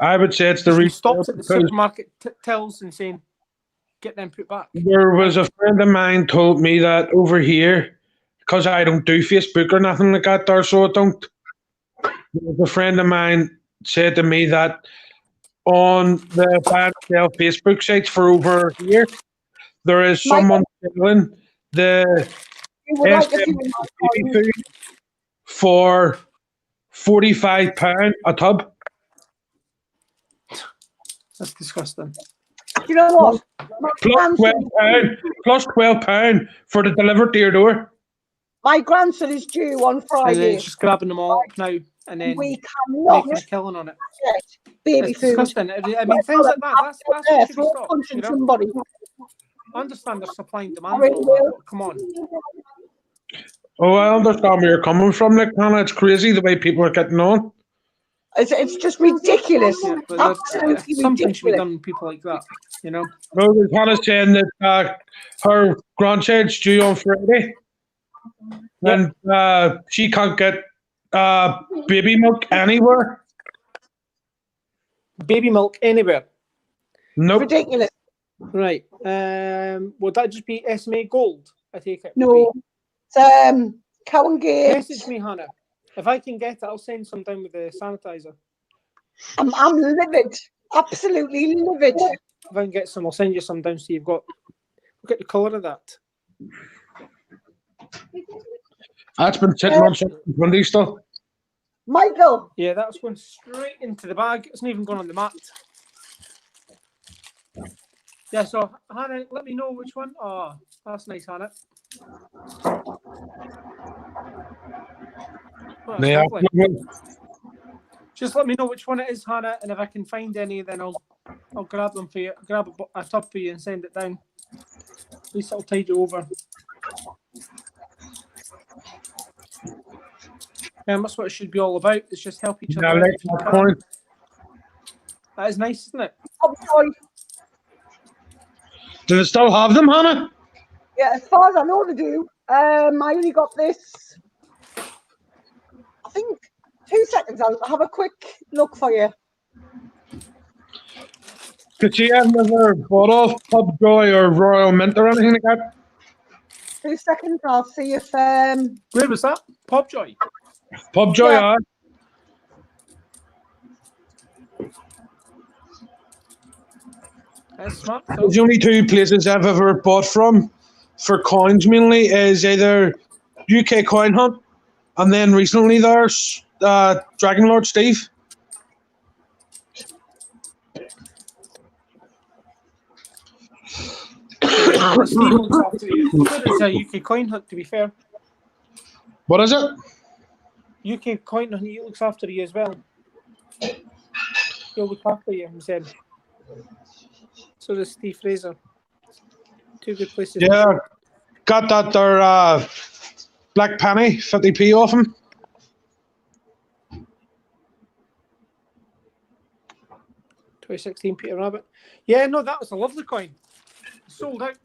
Speaker 2: I would say it's the
Speaker 4: She
Speaker 2: resale.
Speaker 4: stops at the supermarket tills and saying, get them put back.
Speaker 2: There was a friend of mine told me that over here, because I don't do Facebook or nothing like that there, so I don't. There was a friend of mine said to me that on the bad sale Facebook sites for over here, there is someone selling the
Speaker 3: You would like to see
Speaker 2: baby food for £45 a tub.
Speaker 4: That's disgusting.
Speaker 3: You know what?
Speaker 2: Plus £12 for the delivered to your door.
Speaker 3: My grandson is due on
Speaker 4: And then
Speaker 3: Friday.
Speaker 4: it's just grabbing them all up now and then
Speaker 3: We cannot
Speaker 4: making a killing on it.
Speaker 3: get baby
Speaker 4: It's
Speaker 3: food.
Speaker 4: disgusting. I mean, things like that, that's what should be stopped.
Speaker 3: Punching somebody.
Speaker 4: I understand there's supply and demand.
Speaker 3: Really will.
Speaker 4: Come on.
Speaker 2: Oh, I understand where you're coming from, Nick. Hannah. It's crazy the way people are getting on.
Speaker 3: It's just ridiculous.
Speaker 4: Yeah, but
Speaker 3: Absolutely
Speaker 4: something should be
Speaker 3: ridiculous.
Speaker 4: done with people like that,
Speaker 2: Well, Hannah's saying that her grandchild's due on Friday. And she can't get baby milk anywhere.
Speaker 4: Baby milk anywhere.
Speaker 2: Nope.
Speaker 3: Ridiculous.
Speaker 4: Right. Would that just be SMA Gold? I take it.
Speaker 3: No. It's Cowan Gate.
Speaker 4: Message me, Hannah. If I can get it, I'll send some down with the sanitizer.
Speaker 3: I'm livid. Absolutely livid.
Speaker 4: If I can get some, I'll send you some down so you've got. Look at the colour of that.
Speaker 2: That's been sitting on something Monday still.
Speaker 3: Michael.
Speaker 4: Yeah, that's going straight into the bag. It's not even going on the mat. Yeah, so Hannah, let me know which one. Oh, that's nice, Hannah. Oh, that's
Speaker 2: Yeah.
Speaker 4: lovely. Just let me know which one it is, Hannah, and if I can find any, then I'll grab them for you. Grab a tub for you and send it down. At least I'll tide you over. That's what it should be all about. It's just help each other.
Speaker 2: Yeah,
Speaker 4: out
Speaker 2: like
Speaker 4: if you
Speaker 2: that
Speaker 4: can.
Speaker 2: coin.
Speaker 4: That is nice, isn't it?
Speaker 3: Oh, sorry.
Speaker 2: Do they still have them, Hannah?
Speaker 3: Yeah, as far as I know they do. I only got this. I think 2 seconds. I'll have a quick look for you.
Speaker 2: Could she have never bought off Pub Joy or Royal Mint or anything like that?
Speaker 3: 2 seconds. I'll see if
Speaker 4: Where was that? Popjoy.
Speaker 2: Pub Joy,
Speaker 3: Yeah.
Speaker 4: That's smart.
Speaker 2: There's only two places I've ever bought from for coins mainly is either UK Coin Hunt and then recently there's Dragon Lord Steve.
Speaker 4: Steve looks after you. It's a UK coin hunt, to be fair.
Speaker 2: What is it?
Speaker 4: UK coin hunt, he looks after you as well. He'll look after you, he said. So does Steve Fraser. Two good places.
Speaker 2: Yeah, got that there Black Penny, 50p off him.
Speaker 4: 2016 Peter Rabbit. Yeah, no, that was a lovely coin. Sold out.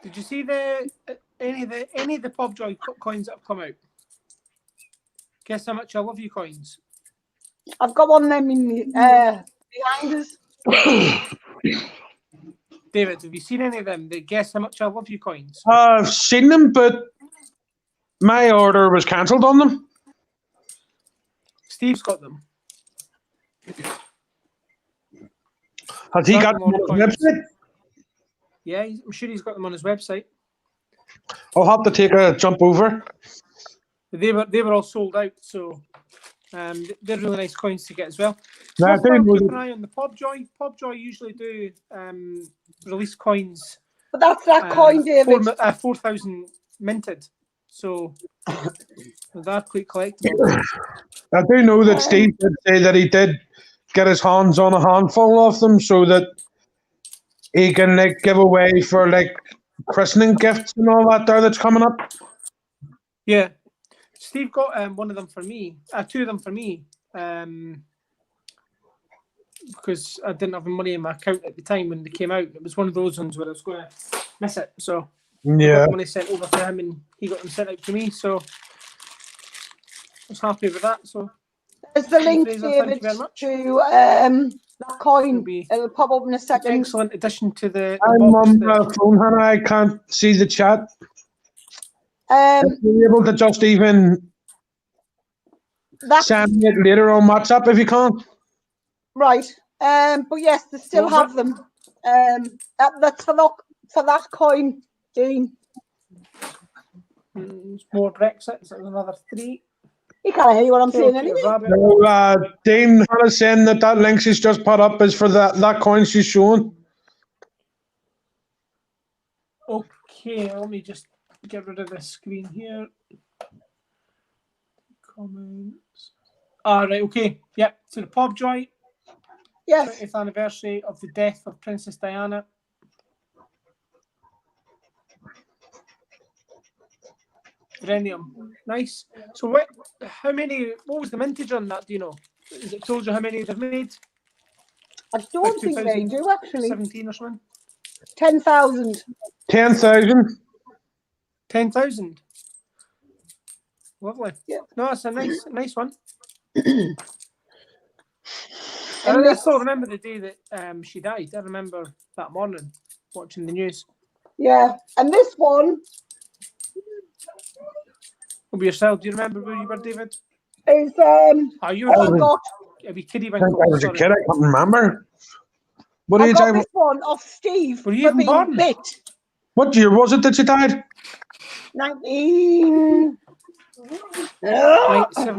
Speaker 4: Did you see any of the Pobjoy coins that have come out? Guess how much I love you coins.
Speaker 3: I've got one of them in behind us.
Speaker 4: David, have you seen any of them? Guess how much I love you coins.
Speaker 2: I've seen them, but my order was cancelled on them.
Speaker 4: Steve's got them.
Speaker 2: Has he got them on his website?
Speaker 4: Yeah, I'm sure he's got them on his website.
Speaker 2: I'll have to take a jump over.
Speaker 4: They were all sold out, so they're really nice coins to get as well.
Speaker 2: Now,
Speaker 4: So keep an eye on the Pobjoy. Pobjoy usually do release coins.
Speaker 3: But that's that coin, David.
Speaker 4: 4,000 minted. So they're quite collectible.
Speaker 2: I do know that Steve did say that he did get his hands on a handful of them so that he can give away for christening gifts and all that there that's coming up.
Speaker 4: Yeah. Steve got one of them for me, two of them for me, because I didn't have the money in my account at the time when they came out. It was one of those ones where I was going to miss it. So I got the money sent over to him and he got them sent out to me. So I was happy with that. So
Speaker 3: there's the link,
Speaker 4: Fraser,
Speaker 3: David, to that coin. It'll pop up in a second.
Speaker 4: Excellent addition to the
Speaker 2: I'm on my phone, Hannah. I can't see the chat. Are you able to just even send me it later on WhatsApp if you can?
Speaker 3: Right. But yes, they still have them. That's for that coin, Dean.
Speaker 4: More Brexit. So another 3.
Speaker 3: You can't hear what I'm saying anyway.
Speaker 2: No, Dean Hannah's saying that link she's just put up is for that coin she's showing.
Speaker 4: Okay, let me just get rid of this screen here. Comments. Right, okay. Yep. So the Pobjoy.
Speaker 3: Yes.
Speaker 4: 20th anniversary of the death of Princess Diana. Renium. Nice. So what was the mintage on that, do you know? Has it told you how many they've made?
Speaker 3: I don't think they do, actually.
Speaker 4: 17 or something?
Speaker 3: 10,000.
Speaker 2: 10,000.
Speaker 4: 10,000. Lovely.
Speaker 3: Yeah.
Speaker 4: No, that's a nice one. I still remember the day that she died. I remember that morning watching the news.
Speaker 3: Yeah, and this one.
Speaker 4: What yourself? Do you remember where you were, David?
Speaker 3: Is
Speaker 4: you were a wee kiddie winkle.
Speaker 2: I was a kid. I can't remember. What
Speaker 3: age? I got this one off Steve.
Speaker 4: Were you even born?
Speaker 3: Bit.
Speaker 2: What year was it that she died?
Speaker 3: 97,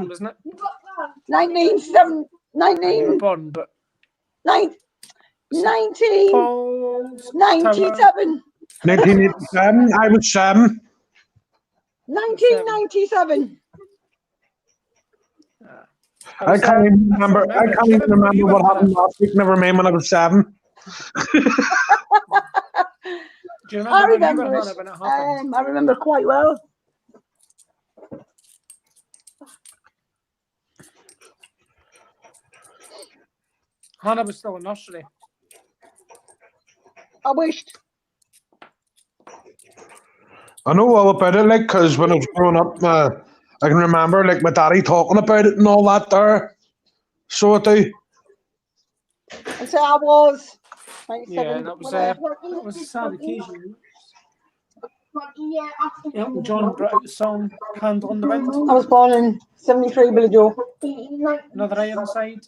Speaker 4: wasn't it?
Speaker 3: 19.
Speaker 4: You were born, but
Speaker 3: 1997.
Speaker 2: 1987. I was 7.
Speaker 3: 1997.
Speaker 2: I can't even remember. I can't even remember what happened last week. Never mind when I was 7.
Speaker 4: Do you remember
Speaker 3: I remember
Speaker 4: when it happened?
Speaker 3: I remember quite well.
Speaker 4: Hannah was still in nursery.
Speaker 3: I wished.
Speaker 2: I know all about it, because when I was growing up, I can remember, my daddy talking about it and all that there. So I do.
Speaker 3: And so I was.
Speaker 4: Yeah, that was a sad occasion. Elton John brought out the song "Candle in the Wind."
Speaker 3: I was born in 73, Billy Joe.
Speaker 4: Another Ironside.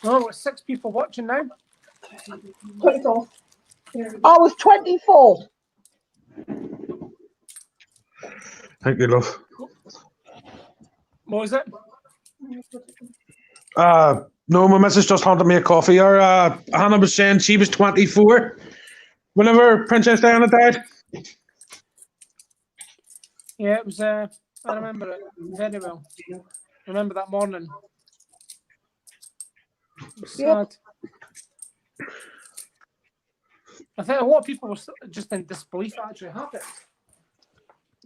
Speaker 3: So
Speaker 4: we're 6 people watching now.
Speaker 3: 24. I was 24.
Speaker 2: Thank you, love.
Speaker 4: What was it?
Speaker 2: No, my missus just handed me a coffee. Hannah was saying she was 24 whenever Princess Diana died.
Speaker 4: Yeah, it was. I remember it very well. I remember that morning. It was sad. I think a lot of people were just in disbelief that actually happened.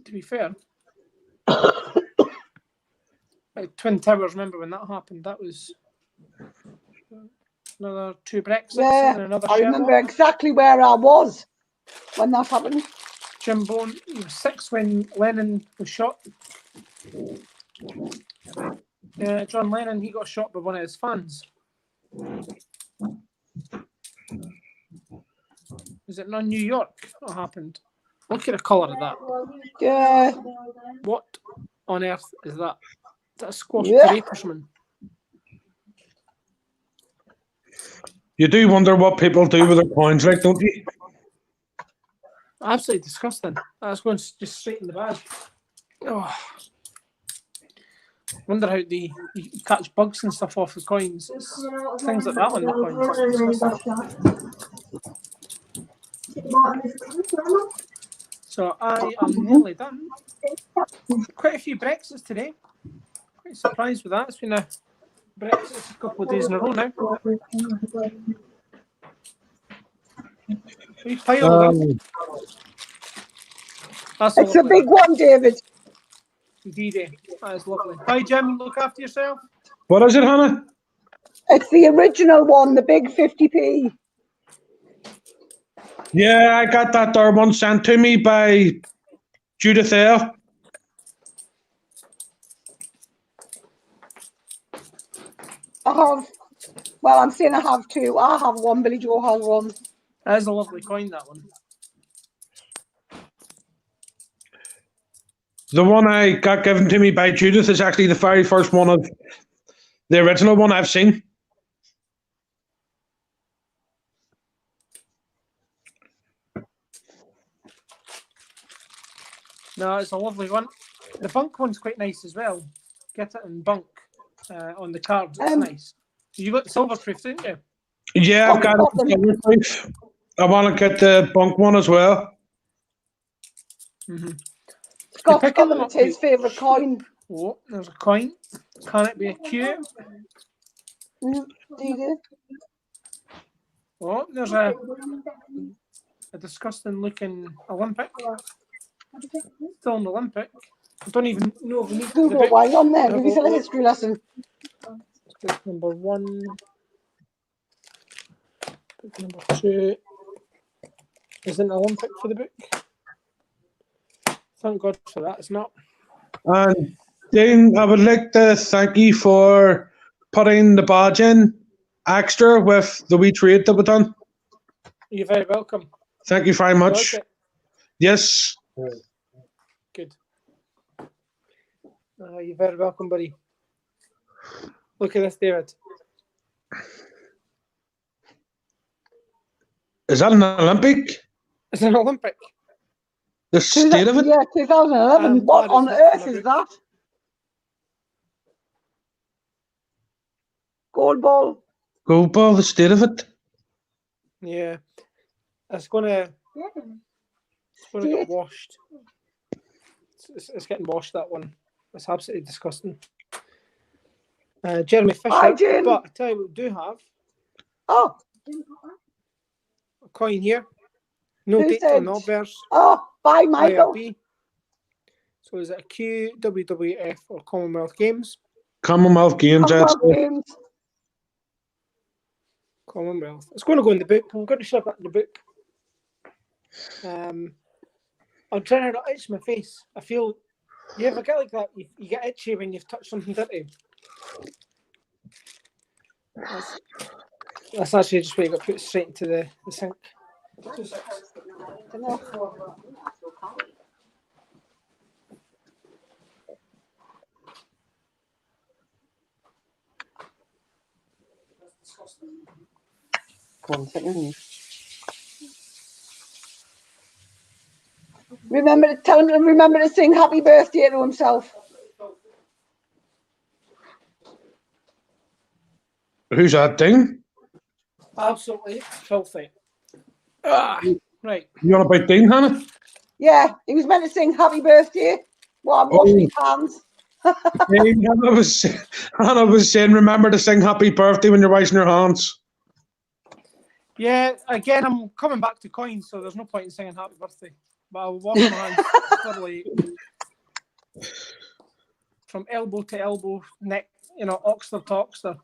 Speaker 4: to be fair. Twin Towers, remember when that happened? That was another 2 Brexits and another
Speaker 3: I remember
Speaker 4: Sherlock.
Speaker 3: exactly where I was when that happened.
Speaker 4: Jim Bone, he was 6 when Lennon was shot. John Lennon, he got shot by one of his fans. Was it not New York that happened? Look at the colour of that.
Speaker 3: Yeah.
Speaker 4: What on earth is that? Is that a squash
Speaker 3: Yeah.
Speaker 4: puree or something?
Speaker 2: You do wonder what people do with their coins, like, don't you?
Speaker 4: Absolutely disgusting. That's going just straight in the bag. Oh. Wonder how you catch bugs and stuff off the coins. It's things like that on the coins. It's disgusting. So I am nearly done. Quite a few Brexits today. Quite surprised with that. It's been a Brexit a couple of days in a row now. We piled them. That's
Speaker 3: It's a big one, David.
Speaker 4: D-Day. That is lovely. Bye, Jim. Look after yourself.
Speaker 2: What is it, Hannah?
Speaker 3: It's the original one, the big 50p.
Speaker 2: Yeah, I got that there one sent to me by Judith L.
Speaker 3: I have, well, I'm saying I have 2. I have 1, Billy Joe has 1.
Speaker 4: That is a lovely coin, that one.
Speaker 2: The one I got given to me by Judith is actually the very first one of the original one I've seen.
Speaker 4: No, it's a lovely one. The bunk one's quite nice as well. Get it in bunk on the cards. It's nice. You got the silver proof, didn't you?
Speaker 2: Yeah, I've got it. I want to get the bunk one as well.
Speaker 4: Mm-hmm.
Speaker 3: Scott's got them. It's his favourite coin.
Speaker 4: Oh, there's a coin. Can it be a Q? Oh, there's a disgusting looking Olympic. Still an Olympic. I don't even know if we need
Speaker 3: to why on there. Give us a history lesson.
Speaker 4: Book number 1. Book number 2. Is it an Olympic for the book? Thank God for that. It's not.
Speaker 2: And Dean, I would like to thank you for putting the badge in extra with the wee trade that we done.
Speaker 4: You're very welcome.
Speaker 2: Thank you very much.
Speaker 4: Like
Speaker 2: yes.
Speaker 4: Good. You're very welcome, buddy. Look at this, David.
Speaker 2: Is that an Olympic?
Speaker 4: It's an Olympic.
Speaker 2: The state of it?
Speaker 3: Yeah, 2011. What on earth is that? Gold ball.
Speaker 2: Gold ball, the state of it?
Speaker 4: Yeah. It's going to get washed. It's getting washed, that one. It's absolutely disgusting. Jeremy Fisher.
Speaker 3: Hi, Jim.
Speaker 4: But I tell you what we do have.
Speaker 3: Oh.
Speaker 4: A coin here. No date on the obverse.
Speaker 3: Oh, bye, Michael.
Speaker 4: IRB. So is it a Q, WWF, or Commonwealth Games?
Speaker 2: Commonwealth Games.
Speaker 4: Commonwealth. It's going to go in the book. I'm going to shove that in the book. I'm trying to not itch my face. I feel you ever get like that? You get itchy when you've touched something dirty. That's actually just where you got put straight into the sink.
Speaker 3: One second. Remember to sing happy birthday to himself.
Speaker 2: Who's that thing?
Speaker 4: Absolutely filthy. Right.
Speaker 2: You on about Dean, Hannah?
Speaker 3: Yeah, he was meant to sing happy birthday. Well, I'm washing his hands.
Speaker 2: Hannah was saying, remember to sing happy birthday when you're washing your hands.
Speaker 4: Yeah, again, I'm coming back to coins, so there's no point in singing happy birthday. but I'll wash my hands thoroughly from elbow to elbow, neck, Oxford to Oxford.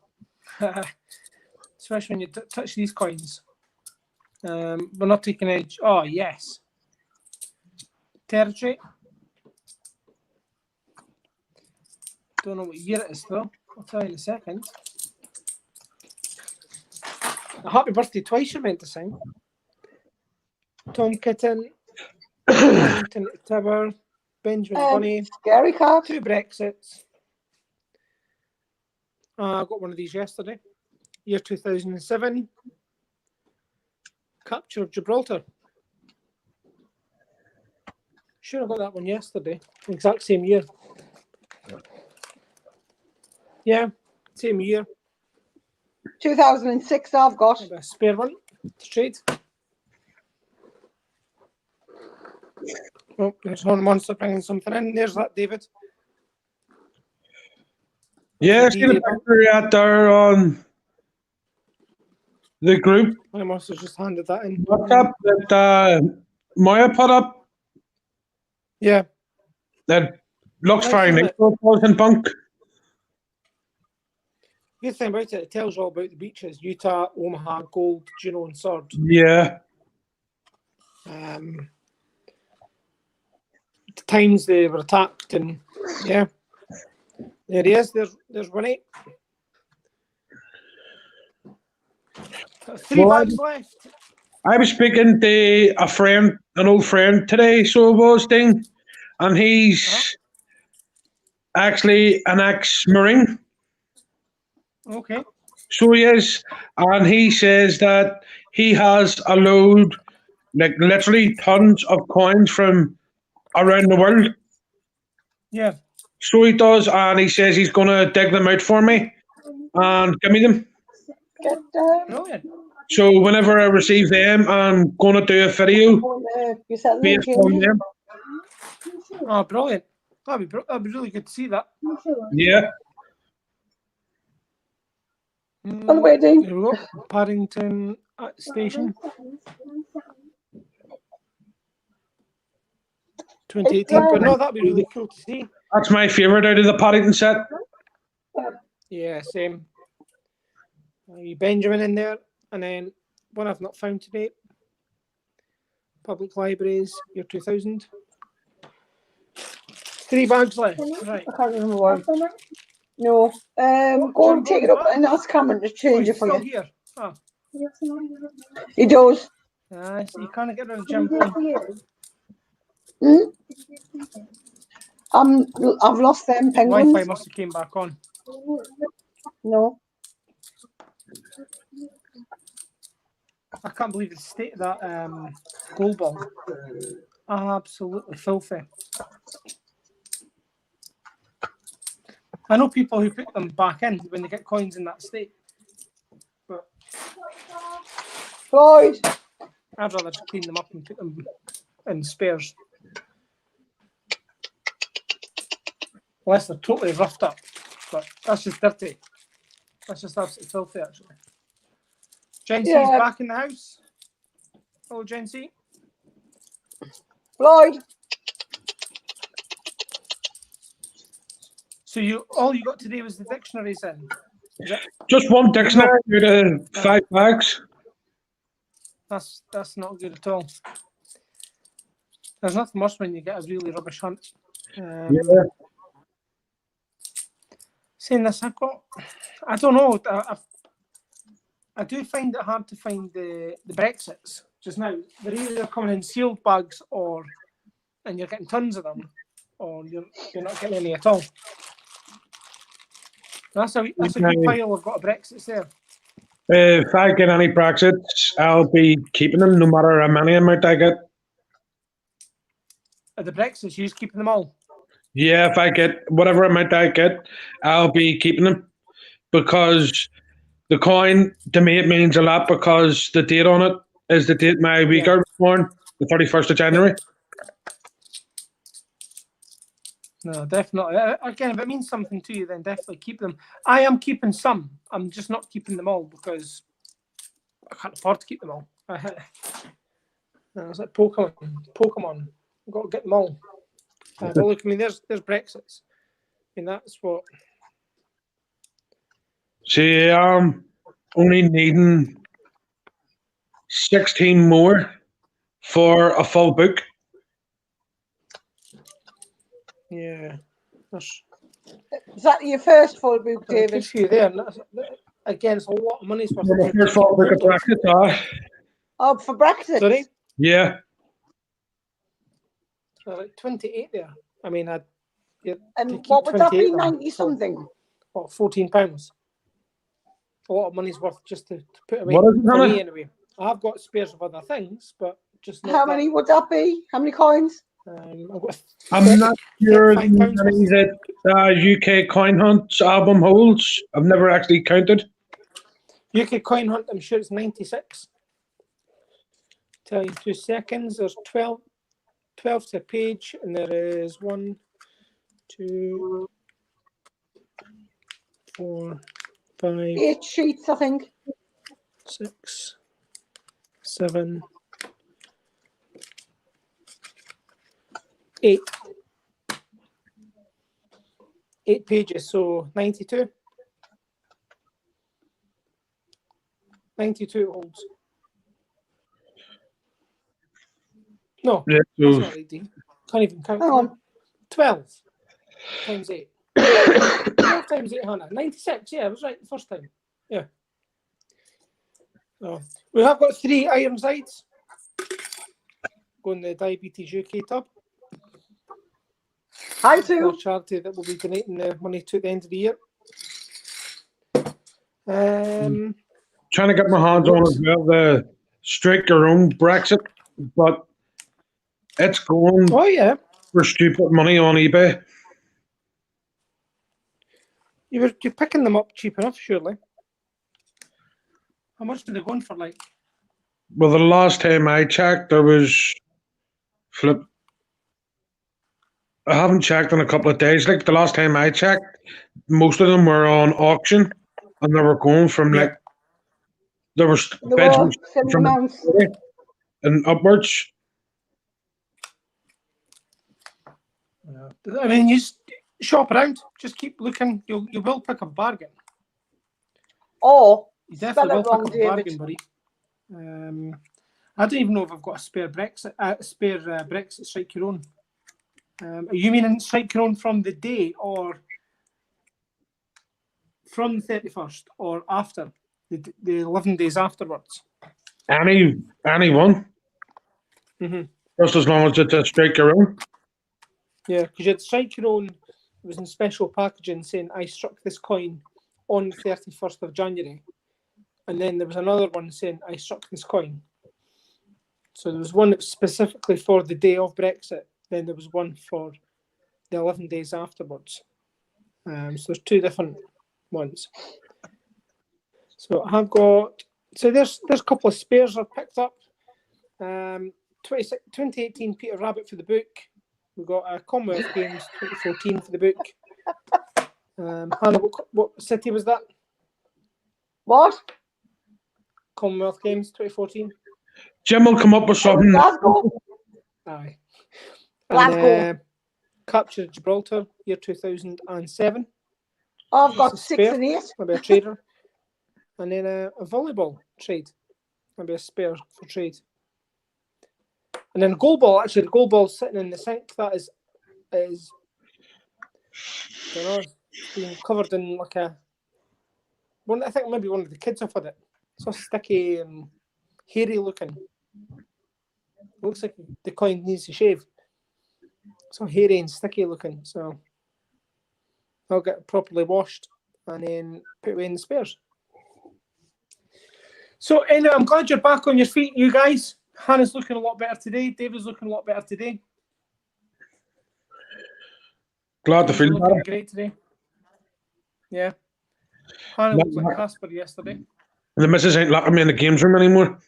Speaker 4: Especially when you touch these coins. We're not taking edge. Oh, yes. Territory. Don't know what year it is, though. I'll tell you in a second. A happy birthday twice you're meant to sing. Tom Kitten, Paddington Tower, Benjamin Bunny.
Speaker 3: Scary cat.
Speaker 4: 2 Brexits. I got one of these yesterday. Year 2007. Capture of Gibraltar. Sure, I got that one yesterday. Exact same year. Yeah, same year.
Speaker 3: 2006 I've got.
Speaker 4: Maybe a spare one to trade. Oh, there's one monster bringing something in. There's that, David.
Speaker 2: Yeah, see the picture out there on the group.
Speaker 4: I must have just handed that in.
Speaker 2: What's up that Maya put up?
Speaker 4: Yeah.
Speaker 2: That looks
Speaker 4: Nice,
Speaker 2: fine.
Speaker 4: isn't it?
Speaker 2: $8,000 bunk.
Speaker 4: Good thing about it tells you all about the beaches: Utah, Omaha, Gold, Juneau, and Sword.
Speaker 2: Yeah.
Speaker 4: The times they were attacked, and yeah, there he is. There's Winnie. 3
Speaker 2: Well,
Speaker 4: bags left.
Speaker 2: I was speaking to an old friend today, so it was thing, and he's actually an ex-Marine.
Speaker 4: Okay.
Speaker 2: So he is, and he says that he has a load, like literally tons of coins from around the world.
Speaker 4: Yeah.
Speaker 2: So he does, and he says he's going to dig them out for me and give me them.
Speaker 3: Get down.
Speaker 4: Brilliant.
Speaker 2: So whenever I receive them, I'm going to do a video
Speaker 3: You said
Speaker 2: based on them.
Speaker 4: Oh, brilliant. That'd be really good to see that.
Speaker 2: Yeah.
Speaker 3: wedding.
Speaker 4: Here we go. Paddington Station. 2018. But no, that'd be really cool to see.
Speaker 2: That's my favourite out of the Paddington set.
Speaker 4: Yeah, same. Benjamin in there, and then one I've not found today. Public Libraries, year 2000. 3 bags left. Right.
Speaker 3: I can't remember one. No. Go and take it up and ask Cameron to change it for
Speaker 4: Still
Speaker 3: you.
Speaker 4: here. Oh.
Speaker 3: He does.
Speaker 4: So you can't get rid of Jim Boy.
Speaker 3: I've lost them penguins.
Speaker 4: Wi-Fi must have came back on.
Speaker 3: No.
Speaker 4: I can't believe the state of that goal ball. Absolutely filthy. I know people who put them back in when they get coins in that state. But
Speaker 3: Floyd.
Speaker 4: I'd rather just clean them up and put them in spares. Unless they're totally roughed up. But that's just dirty. That's just absolutely filthy, actually. Gen C's back in the house. Oh, Gen C.
Speaker 3: Floyd.
Speaker 4: So all you got today was the dictionaries then? Is it?
Speaker 2: Just one dictionary out of 5 bags.
Speaker 4: That's not good at all. There's nothing worse when you get a really rubbish hunt.
Speaker 2: Yeah.
Speaker 4: Saying this, I don't know. I do find it hard to find the Brexits just now. They're either coming in sealed bags and you're getting tons of them, or you're not getting any at all. That's a good pile. I've got a Brexits there.
Speaker 2: If I get any Brexits, I'll be keeping them no matter how many amount I get.
Speaker 4: The Brexits, you're just keeping them all?
Speaker 2: Yeah, if I get whatever amount I get, I'll be keeping them. Because the coin, to me, it means a lot because the date on it is the date my wee girl was born, the 31st of January.
Speaker 4: No, definitely. Again, if it means something to you, then definitely keep them. I am keeping some. I'm just not keeping them all because I can't afford to keep them all. It's like Pokemon. I've got to get them all. But look, I mean, there's Brexits. I mean, that's what.
Speaker 2: See, only needing 16 more for a full book.
Speaker 4: Yeah.
Speaker 3: Is that your first full book,
Speaker 4: David?
Speaker 3: David?
Speaker 4: Gives you there. Again, it's a lot of money's worth.
Speaker 2: The first full book of Brexit,
Speaker 3: Oh, for Brexit?
Speaker 4: Sorry?
Speaker 2: yeah.
Speaker 4: So like 28 there. I mean,
Speaker 3: And what would that be, 90 something?
Speaker 4: What, £14? A lot of money's worth just to put away.
Speaker 2: What is it,
Speaker 4: for
Speaker 2: Hannah?
Speaker 4: me, anyway. I've got spares of other things, but just not
Speaker 3: How
Speaker 4: that.
Speaker 3: many would that be? How many coins?
Speaker 4: I've got
Speaker 2: I'm not sure
Speaker 4: £35
Speaker 2: how many that UK Coin Hunt album holds. I've never actually counted.
Speaker 4: UK Coin Hunt, I'm sure it's 96. Tell you in 2 seconds. There's 12 to a page, and there is 1, 2, 4, 5,
Speaker 3: 8 sheets, I think.
Speaker 4: 6, 7, 8. 8 pages, so 92. 92 holds. No,
Speaker 2: Yeah,
Speaker 4: that's
Speaker 2: so
Speaker 4: not right, Dean. Can't even count.
Speaker 3: Hang on.
Speaker 4: 12 times 8. 12 times 8, Hannah. 96, yeah, I was right the first time. Yeah. So, we have got 3 Ironsides. Going to the Diabetes UK tub.
Speaker 3: Hi,
Speaker 4: For a
Speaker 3: too.
Speaker 4: charity that will be donating the money to the end of the year.
Speaker 2: trying to get my hands on as well the strike your own Brexit, but it's going
Speaker 4: Oh, yeah.
Speaker 2: for stupid money on eBay.
Speaker 4: You're picking them up cheap enough, surely. How much are they going for, like?
Speaker 2: Well, the last time I checked, there was flip. I haven't checked in a couple of days. Like the last time I checked, most of them were on auction, and they were going from
Speaker 4: Yeah.
Speaker 2: like there was
Speaker 3: The
Speaker 2: bids
Speaker 3: world, silly
Speaker 2: from
Speaker 3: amounts.
Speaker 2: and upwards.
Speaker 4: I mean, you just shop around. Just keep looking. You will pick a bargain.
Speaker 3: Or,
Speaker 4: You
Speaker 3: spell
Speaker 4: definitely
Speaker 3: it
Speaker 4: will
Speaker 3: wrong,
Speaker 4: pick up a bargain,
Speaker 3: David.
Speaker 4: buddy. I don't even know if I've got a spare Brexit. Brexit strike your own. Are you meaning strike your own from the day, or from the 31st, or after the 11 days afterwards?
Speaker 2: Anyone,
Speaker 4: Mm-hmm.
Speaker 2: just as long as it's a strike your own.
Speaker 4: Yeah, because you had strike your own. It was in special packaging saying I struck this coin on the 31st of January, and then there was another one saying I struck this coin. So there was one that was specifically for the day of Brexit. Then there was one for the 11 days afterwards. So there's 2 different ones. So I've got. So there's a couple of spares I've picked up. 2018 Peter Rabbit for the book. We've got Commonwealth Games 2014 for the book. Hannah, what city was that?
Speaker 3: What?
Speaker 4: Commonwealth Games 2014.
Speaker 2: Jim will come up with something.
Speaker 3: Glasgow?
Speaker 4: Aye.
Speaker 3: Glasgow.
Speaker 4: And, Capture Gibraltar, year 2007.
Speaker 3: I've got
Speaker 4: That's a
Speaker 3: 6
Speaker 4: spare.
Speaker 3: and 8.
Speaker 4: Maybe a trader. And then a volleyball trade. Maybe a spare for trade. And then a goal ball. Actually, the goal ball's sitting in the sink. That is I don't know, it's being covered in like a one. I think maybe one of the kids have had it. It's so sticky and hairy looking. Looks like the coin needs to shave. So hairy and sticky looking. So I'll get it properly washed and then put it away in the spares. So anyway, I'm glad you're back on your feet, you guys. Hannah's looking a lot better today. David's looking a lot better today.
Speaker 2: Glad to feel
Speaker 4: Looking
Speaker 2: better.
Speaker 4: great today. Yeah. Hannah looks like Casper yesterday.
Speaker 2: The missus ain't locking me in the games room anymore.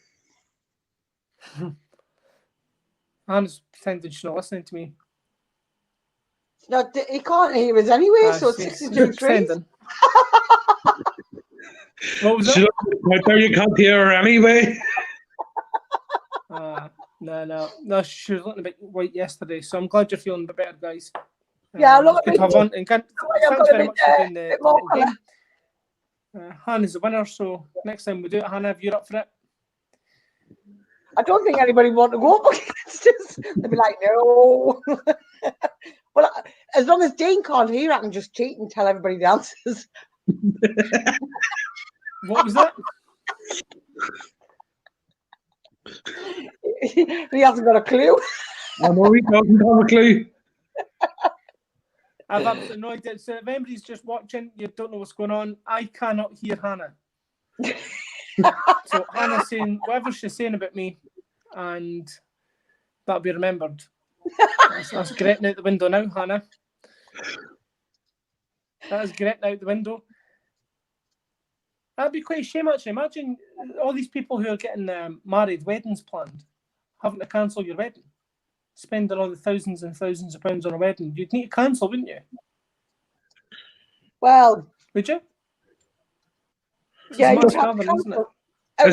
Speaker 4: Hannah's pretending she's not listening to me.
Speaker 3: No, he can't hear us anyway, so it's 62 trees.
Speaker 4: Pretending. What was
Speaker 2: She
Speaker 4: it?
Speaker 2: right there, you can't hear her anyway.
Speaker 4: No. She was looking a bit white yesterday, so I'm glad you're feeling a bit better, guys.
Speaker 3: Yeah, look
Speaker 4: good to have on. And thanks very much for doing the
Speaker 3: more
Speaker 4: little game. Hannah's the winner, so next time we do it, Hannah, if you're up for it.
Speaker 3: I don't think anybody want to go up against us. They'd be like, no. Well, as long as Dean can't hear, I can just cheat and tell everybody the answers.
Speaker 4: What was that?
Speaker 3: He hasn't got a clue.
Speaker 2: I know he doesn't have a clue.
Speaker 4: I've absolutely no idea. So if anybody's just watching, you don't know what's going on, I cannot hear Hannah. So Hannah's saying whatever she's saying about me, and that'll be remembered. That's great out the window now, Hannah. That is great out the window. That'd be quite a shame, actually. Imagine all these people who are getting married, weddings planned, having to cancel your wedding, spending all the thousands and thousands of pounds on a wedding. You'd need to cancel, wouldn't you?
Speaker 3: Well,
Speaker 4: would you?
Speaker 3: Yeah, you
Speaker 4: have
Speaker 3: to
Speaker 4: cancel, isn't it?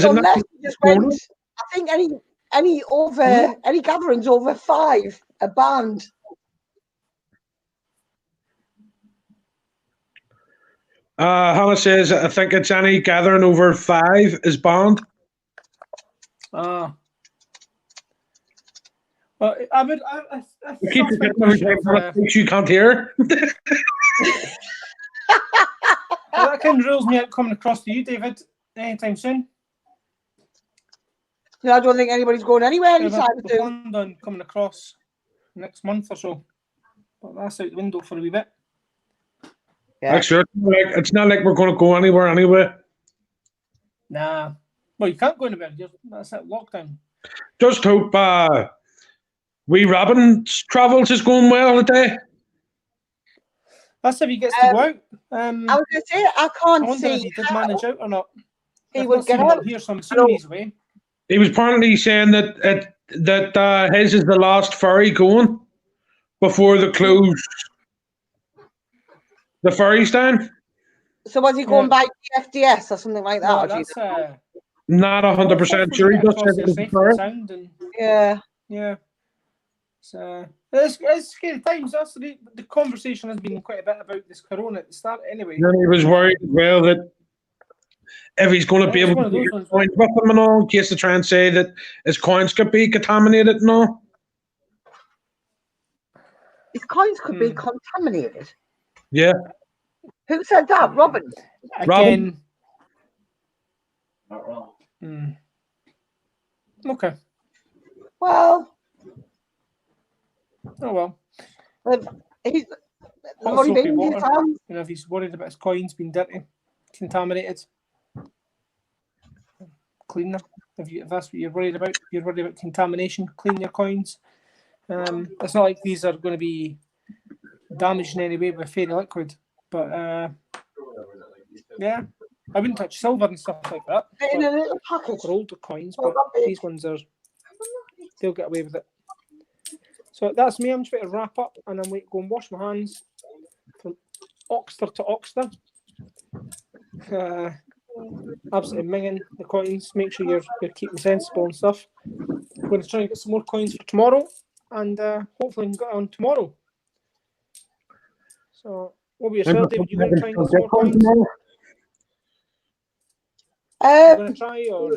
Speaker 3: Unless you just went. I think any gatherings over 5 are banned.
Speaker 2: Hannah says, I think it's any gathering over 5 is banned.
Speaker 4: Well, I
Speaker 2: keep forgetting every time you can't hear.
Speaker 4: That kind of rules me out coming across to you, David, anytime soon.
Speaker 3: No, I don't think anybody's going anywhere anytime soon.
Speaker 4: We're planned on coming across next month or so, but that's out the window for a wee bit.
Speaker 2: Yeah. Sure. It's not like we're going to go anywhere anyway.
Speaker 4: Nah. Well, you can't go anywhere. That's that lockdown.
Speaker 2: Just hope wee Robin's travels is going well today.
Speaker 4: That's if he gets to go out.
Speaker 3: I was going to say, I can't see
Speaker 4: if he did manage out or not.
Speaker 3: He would get out.
Speaker 4: Here, so I'm assuming he's away.
Speaker 2: He was apparently saying that his is the last ferry going before they close the ferry stand.
Speaker 3: So was he going by FDS or something like that?
Speaker 4: No, that's,
Speaker 2: not 100% sure. He just said it was
Speaker 3: Yeah.
Speaker 4: So it's scary times. That's the conversation has been quite a bit about this corona at the start anyway.
Speaker 2: And he was worried as well that if he's going to be able to get coins with him and all, in case they try and say that his coins could be contaminated and all.
Speaker 3: His coins could be contaminated?
Speaker 2: Yeah.
Speaker 3: Who said that? Robin?
Speaker 2: Robin.
Speaker 4: Not wrong. Okay.
Speaker 3: Well.
Speaker 4: Oh well.
Speaker 3: He's
Speaker 4: water. You know, if he's worried about his coins being dirty, contaminated, clean them. If that's what you're worried about, contamination, clean your coins. It's not like these are going to be damaged in any way with fairy liquid, but yeah, I wouldn't touch silver and stuff like that.
Speaker 3: In a little package.
Speaker 4: For older coins, but these ones they'll get away with it. So that's me. I'm just going to wrap up and I'm going to go and wash my hands from Oxter to Oxter. Absolutely minging the coins. Make sure you're keeping sensible and stuff. I'm going to try and get some more coins for tomorrow and hopefully get on tomorrow. So, what about yourself, David? You going to try and get some more coins? You going to try or?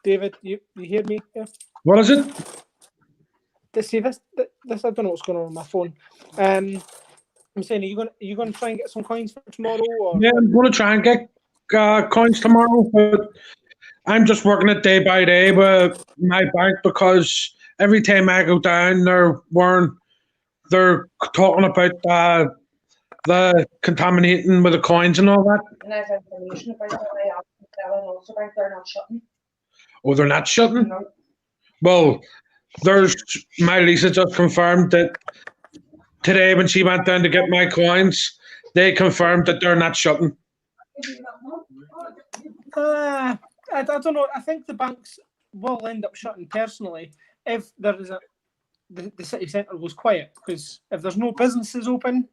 Speaker 4: David, you hear me? Yeah.
Speaker 2: What is it?
Speaker 4: This I don't know what's going on with my phone. I'm saying, are you going to try and get some coins for tomorrow? Or?
Speaker 2: Yeah, I'm going to try and get coins tomorrow, but I'm just working it day by day with my bank because every time I go down, they're talking about the contaminating with the coins and all that.
Speaker 5: And I have information about that. I asked them also about they're not shutting.
Speaker 2: Oh, they're not shutting?
Speaker 5: No.
Speaker 2: Well, my Lisa just confirmed that today when she went down to get my coins, they confirmed that they're not shutting.
Speaker 4: I don't know. I think the banks will end up shutting personally if there is the city centre goes quiet, because if there's no businesses open,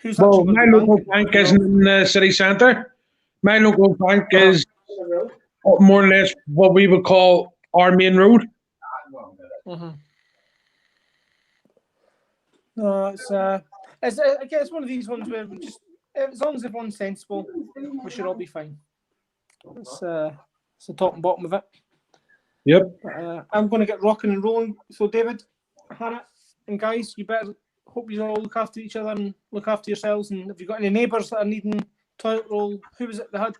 Speaker 4: who's
Speaker 2: my local bank isn't in the city centre. My local bank is more or less what we would call our main road.
Speaker 4: Mm-hmm. No, it's I guess one of these ones where we just, as long as everyone's sensible, we should all be fine. It's the top and bottom of it.
Speaker 2: Yep.
Speaker 4: But, I'm going to get rocking and rolling. So, David, Hannah, and guys, you better hope you all look after each other and look after yourselves. And have you got any neighbours that are needing toilet roll? Who was it that had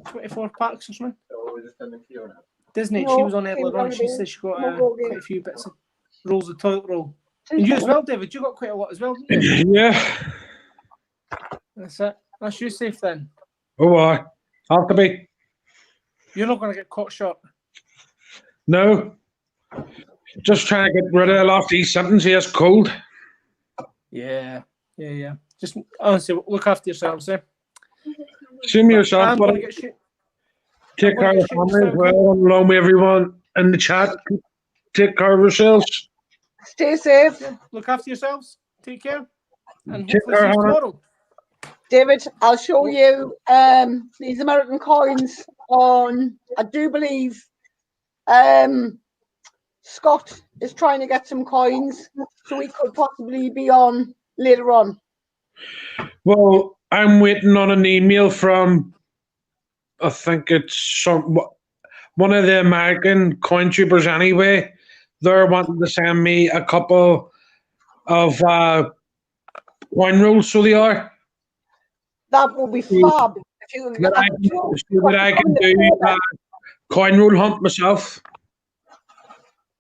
Speaker 4: 24 packs or something? Disney.
Speaker 3: No,
Speaker 4: she was on earlier on. She said she got quite a few bits of rolls of toilet roll. And you as well, David. You got quite a lot as well, didn't you?
Speaker 2: Yeah.
Speaker 4: That's it. That's you safe then.
Speaker 2: Oh, I have to be.
Speaker 4: You're not going to get caught short.
Speaker 2: No. Just trying to get rid of the last these symptoms here. It's cold.
Speaker 4: Yeah. Just honestly, look after yourselves, eh?
Speaker 2: Same yourself,
Speaker 4: I'm going
Speaker 2: buddy.
Speaker 4: to get shit.
Speaker 2: Take care of the family as well, and along with everyone in the chat. Take care of yourselves.
Speaker 3: Stay safe.
Speaker 4: Yeah. Look after yourselves. Take care. And
Speaker 2: Take
Speaker 4: hopefully
Speaker 2: care,
Speaker 4: see you
Speaker 2: Hannah.
Speaker 4: tomorrow.
Speaker 3: David, I'll show you these American coins on, I do believe, Scott is trying to get some coins, so we could possibly be on later on.
Speaker 2: Well, I'm waiting on an email from, I think it's one of the American coin tubers anyway. They're wanting to send me a couple of coin rolls, so they are.
Speaker 3: That will be fab. If you can get
Speaker 2: So that I can do a coin roll hunt myself.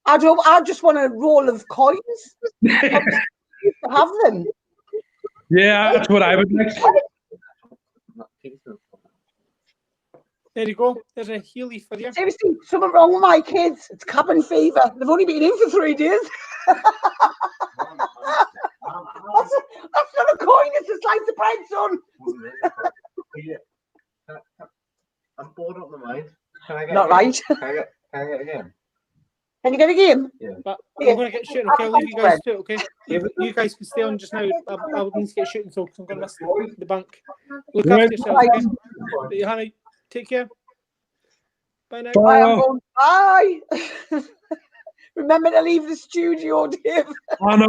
Speaker 3: I just want a roll of coins. I used to have them.
Speaker 2: Yeah, that's what I would like.
Speaker 4: There you go. There's a Healy for you.
Speaker 3: Seriously, something wrong with my kids. It's cabin fever. They've only been in for 3 days. That's not a coin. It's a slice of bread, son.
Speaker 6: I'm bored up my mind. Can I get
Speaker 3: Not right.
Speaker 6: Can I get a game?
Speaker 3: Can you get a game?
Speaker 4: But I'm going to get shooting. Okay, I'll leave you guys to it. Okay, you guys can stay on just now. I would need to get shooting, so I'm going to miss the bank. Look after yourself. Okay, but Hannah, take care. Bye now.
Speaker 3: Bye. I'm going, bye. Remember to leave the studio, Dave.
Speaker 2: I know.